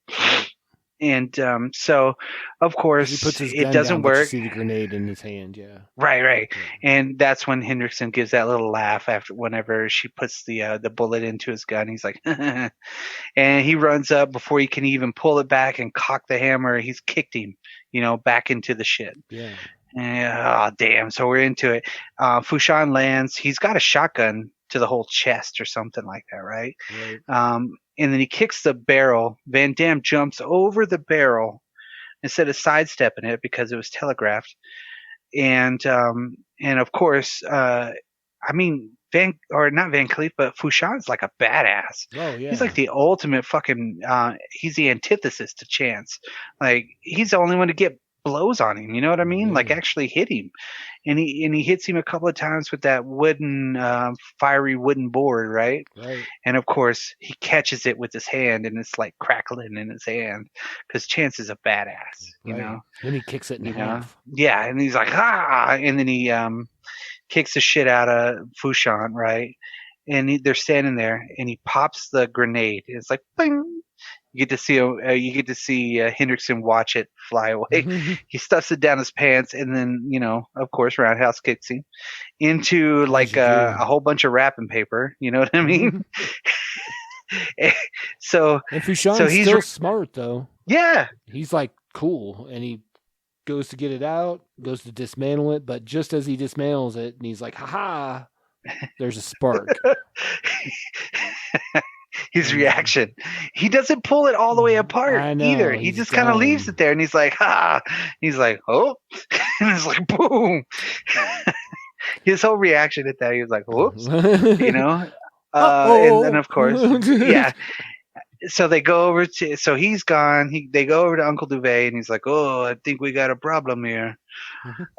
And so, of course, he puts his it gun doesn't down, but you work. see the grenade in his hand, yeah. Right. Yeah. And that's when Hendrickson gives that little laugh whenever she puts the bullet into his gun. He's like, and he runs up before he can even pull it back and cock the hammer. He's kicked him, back into the shit. Yeah. Oh, damn. So we're into it. Fushan lands. He's got a shotgun to the whole chest or something like that, right? And then he kicks the barrel. Van Damme jumps over the barrel instead of sidestepping it because it was telegraphed. And of course, not Van Cleef, but Fushan's like a badass. Oh yeah. He's like the ultimate fucking. He's the antithesis to Chance. Like he's the only one to get blows on him. You know what I mean? Like actually hit him, and he hits him a couple of times with that fiery wooden board, right? Right. And of course he catches it with his hand, and it's like crackling in his hand because Chance is a badass, you know. Then he kicks it in half. Yeah, and he's like and then he kicks the shit out of Fushan, right? And they're standing there, and he pops the grenade. It's like bing. You get to see Hendrickson watch it fly away. He stuffs it down his pants, and then of course, Roundhouse kicks him into like a whole bunch of wrapping paper. You know what I mean? And Fushan's still smart though. Yeah, he's like cool, and he goes to get it out, goes to dismantle it, but just as he dismantles it, and he's like, "Ha ha!" There's a spark. His reaction. He doesn't pull it all the way apart either. He just kind of leaves it there, and he's like, "Ha!" He's like, "Oh," and it's like, boom. His whole reaction at that, he was like, "Whoops," And then of course, yeah. So they go over to. So he's gone. They go over to Uncle Duvet, and he's like, "Oh, I think we got a problem here."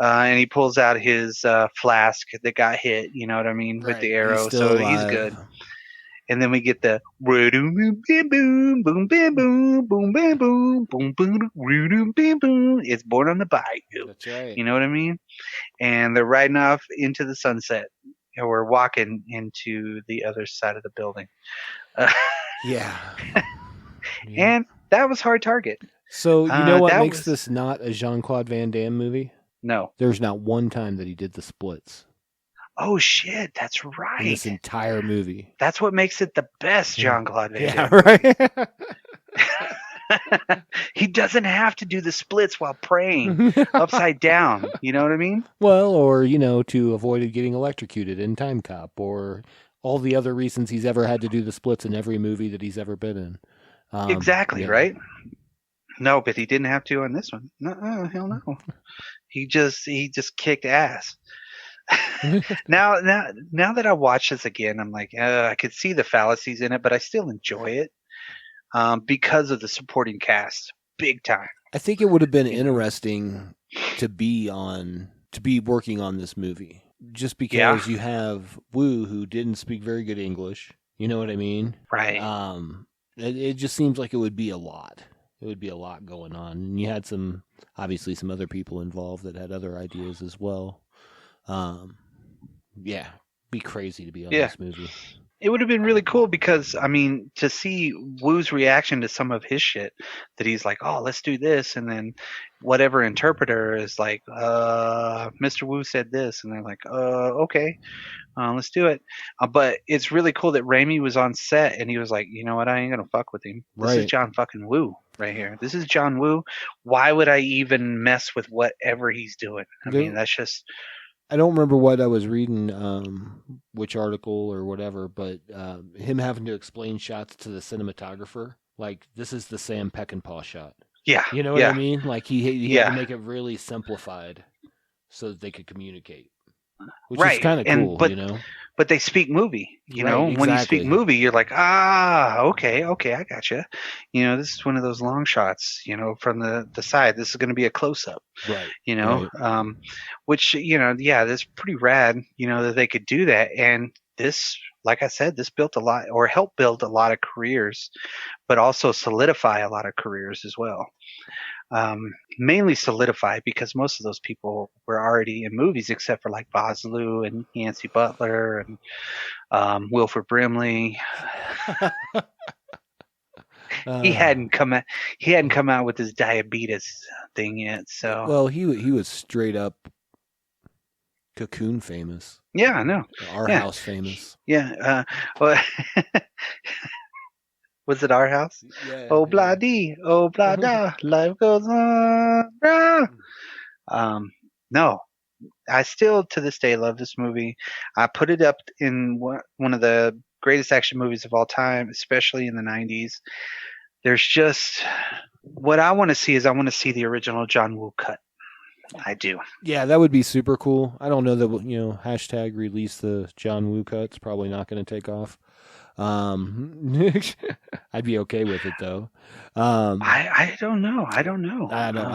And he pulls out his flask that got hit. You know what I mean, with the Right. arrow. He's still So he's alive. good. And then we get the boom bam boom boom bam boom boom bam boom boom boom bam boom. It's Born on the Bayou. That's right. You know what I mean? And they're riding off into the sunset. And we're walking into the other side of the building. Yeah. And that was Hard Target. So you know what that makes was- this not a Jean-Claude Van Damme movie? No. There's not one time that he did the splits Oh shit, that's in right. this entire movie. That's what makes it the best Jean-Claude Van Yeah, Damme. right. He doesn't have to do the splits while praying upside down. You know what I mean? Well, or to avoid getting electrocuted in Time Cop, or all the other reasons he's ever had to do the splits in every movie that he's ever been in. Exactly, yeah. right? No, but he didn't have to on this one. No, hell no. He just kicked ass. now that I watch this again, I'm like, I could see the fallacies in it, but I still enjoy it because of the supporting cast, big time. I think it would have been interesting to be working on this movie, just because you have Wu, who didn't speak very good English. You know what I mean? Right. It just seems like it would be a lot. It would be a lot going on, and you had obviously some other people involved that had other ideas as well. Yeah, be crazy to be on this movie. It would have been really cool because, I mean, to see Wu's reaction to some of his shit, that he's like, oh, let's do this. And then whatever interpreter is like, Mr. Wu said this. And they're like, okay, let's do it. But it's really cool that Raimi was on set and he was like, you know what? I ain't going to fuck with him. This is John fucking Wu right here. This is John Wu. Why would I even mess with whatever he's doing? I mean, that's just... I don't remember what I was reading, which article or whatever, but him having to explain shots to the cinematographer, like, this is the Sam Peckinpah shot. Yeah. You know what I mean? Like, he had to make it really simplified so that they could communicate. Which is kind of cool, But they speak movie, you know? Exactly. When you speak movie, you're like, okay, I gotcha. This is one of those long shots, from the side. This is going to be a close-up. Right. Which, that's pretty rad, that they could do that. And this, like I said, this built a lot, or helped build a lot of careers, but also solidify a lot of careers as well. Mainly solidify because most of those people were already in movies, except for like Bosloo and Yancy Butler and Wilford Brimley. He hadn't come out with his diabetes thing yet. So well, he was straight up Cocoon famous. Yeah, I know. Our House famous. Yeah. Well, was it Our House? Yeah. Oh blah dee, oh blah da, life goes on. Brah. No, I still to this day love this movie. I put it up in one of the greatest action movies of all time, especially in the 90s. There's just what I want to see is I want to see the original John Woo cut. I do. Yeah, that would be super cool. I don't know that hashtag release the John Woo cut. It's probably not going to take off. I'd be okay with it though. I don't know. I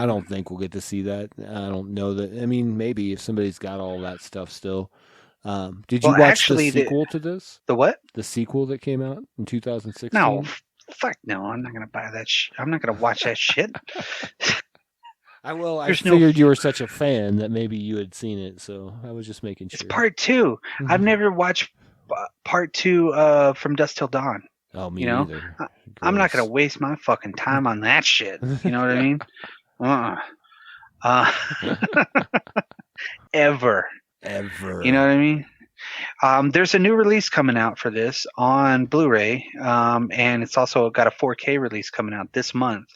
don't think we'll get to see that. I don't know that. I mean, maybe if somebody's got all that stuff still. Did you watch the sequel to this? The what? The sequel that came out in 2016? No, fuck no. I'm not gonna buy that. I'm not gonna watch that shit. I figured you were such a fan that maybe you had seen it, so I was just making sure. It's part 2. I've never watched part 2 from Dusk Till Dawn. Oh, me neither. I'm not gonna waste my fucking time on that shit. You know what I mean? Ever. You know what I mean? There's a new release coming out for this on Blu-ray, and it's also got a 4K release coming out this month,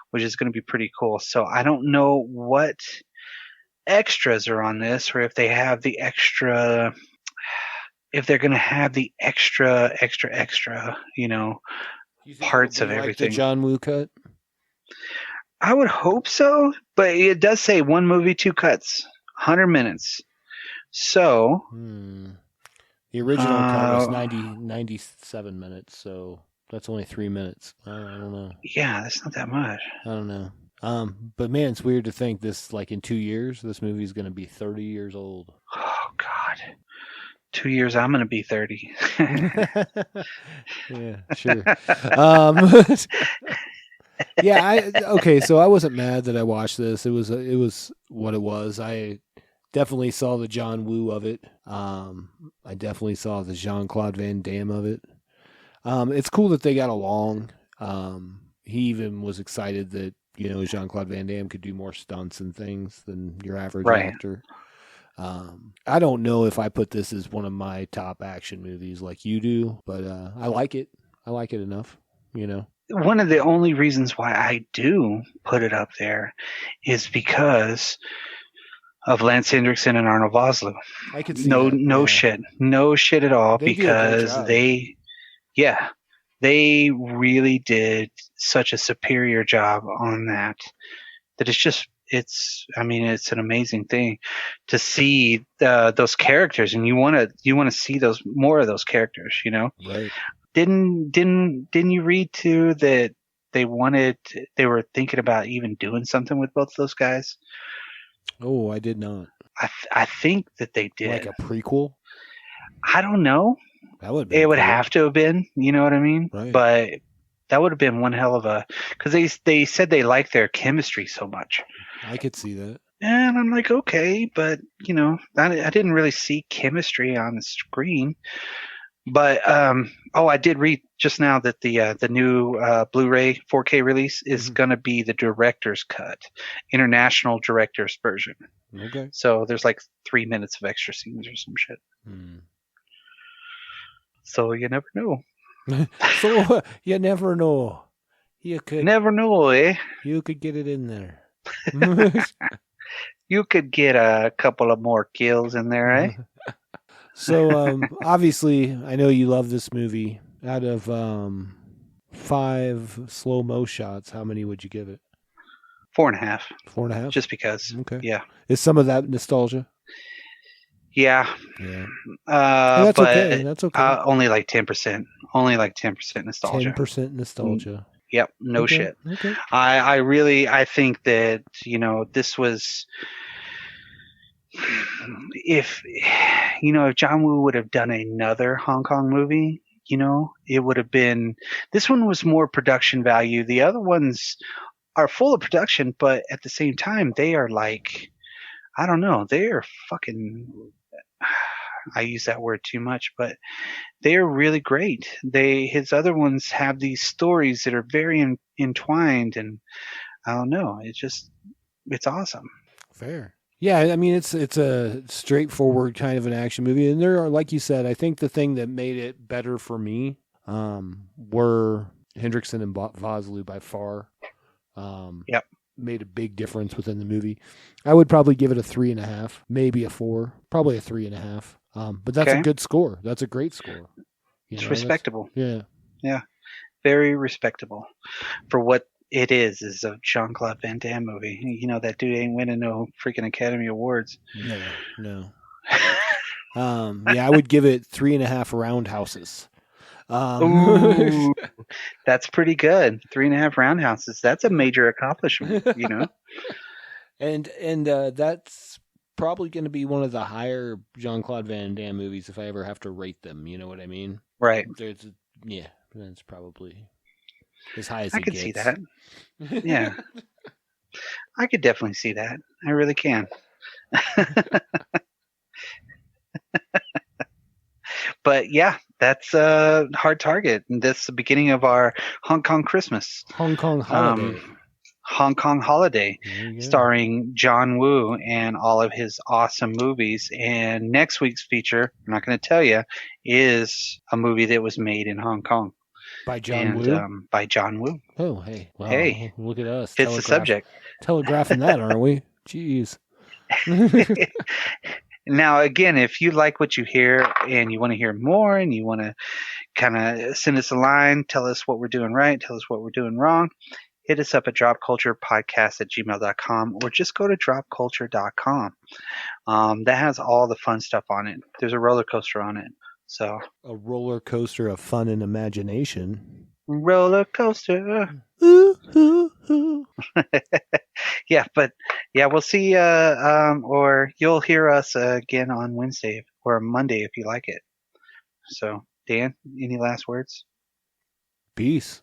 which is going to be pretty cool. So I don't know what extras are on this, or if they have the extra, if they're going to have the extra, parts of everything. Like the John Woo cut? I would hope so, but it does say 1 movie, 2 cuts, 100 minutes. So the original cut was 97 minutes, so That's only 3 minutes. I don't know. Yeah, that's not that much. I don't know. But man, it's weird to think this, like in 2 years, this movie's going to be 30 years old. Oh God, 2 years I'm gonna be 30. Yeah, sure. Yeah, okay. So I wasn't mad that I watched this. It was what it was. I definitely saw the John Woo of it. I definitely saw the Jean-Claude Van Damme of it. It's cool that they got along. He even was excited that, Jean-Claude Van Damme could do more stunts and things than your average Right. actor. I don't know if I put this as one of my top action movies like you do, but I like it. I like it enough, One of the only reasons why I do put it up there is because of Lance Hendrickson and Arnold Vosloo. I could see No that, no shit at all, They do a great because job. they really did such a superior job on that it's an amazing thing to see those characters, and you want to see more of those characters, Right. Didn't you read too that they were thinking about even doing something with both those guys? Oh, I did not. I think that they did. Like a prequel? I don't know. That would It would have to have been, you know what I mean? Right. But that would have been one hell of a, because they said they liked their chemistry so much. I could see that. And I'm like, okay, but I didn't really see chemistry on the screen. But I did read just now that the new Blu-ray 4K release is going to be the director's cut, international director's version. Okay. So there's like 3 minutes of extra scenes or some shit. So you never know. So you never know. You could Never know, eh? You could get it in there. You could get a couple of more kills in there, eh? So obviously, I know you love this movie. Out of 5 slow-mo shots, how many would you give it? 4.5. 4.5? Just because. Okay. Yeah. Is some of that nostalgia? Yeah. Yeah. That's but okay. That's okay. Only like 10%. Only like 10% nostalgia. 10% nostalgia. Yep. No Okay, shit. Okay. I think that, this was, if John Woo would have done another Hong Kong movie, it would have been, this one was more production value. The other ones are full of production, but at the same time, they are like, I don't know, they are fucking, I use that word too much, but they're really great. His other ones have these stories that are very entwined, and I don't know, it's awesome. Fair. Yeah, I mean, it's a straightforward kind of an action movie, and there are, like you said, I think the thing that made it better for me were Hendrickson and Vosloo by far. Yep. Made a big difference within the movie. I would probably give it a 3.5, maybe a 4, probably a 3.5. But that's a good score. That's a great score. It's respectable. Yeah. Yeah. Very respectable for what it is a Jean-Claude Van Damme movie. That dude ain't winning no freaking Academy Awards. No. Yeah, I would give it 3.5 roundhouses. Ooh, that's pretty good. 3.5 roundhouses. That's a major accomplishment, And that's probably going to be one of the higher Jean-Claude Van Damme movies if I ever have to rate them. You know what I mean? Right. That's probably as high as I it could gets. see that. Yeah. I could definitely see that. I really can. But yeah, that's a hard target. And that's the beginning of our Hong Kong Christmas. Hong Kong holiday. Hong Kong Holiday, starring John Woo and all of his awesome movies. And next week's feature, I'm not going to tell you, is a movie that was made in Hong Kong. By John Woo? By John Woo. Oh, hey. Wow. Hey. Look at us. Fits the subject. Telegraphing that, aren't we? Jeez. Now, again, if you like what you hear and you want to hear more and you want to kind of send us a line, tell us what we're doing right, tell us what we're doing wrong, hit us up at droppedculturepodcast@gmail.com, or just go to droppedculture.com. That has all the fun stuff on it. There's a roller coaster on it. So a roller coaster of fun and imagination. roller coaster. Ooh, ooh, ooh. Yeah, but yeah, we'll see. Or you'll hear us again on Wednesday or Monday if you like it. So, Dan, any last words? Peace.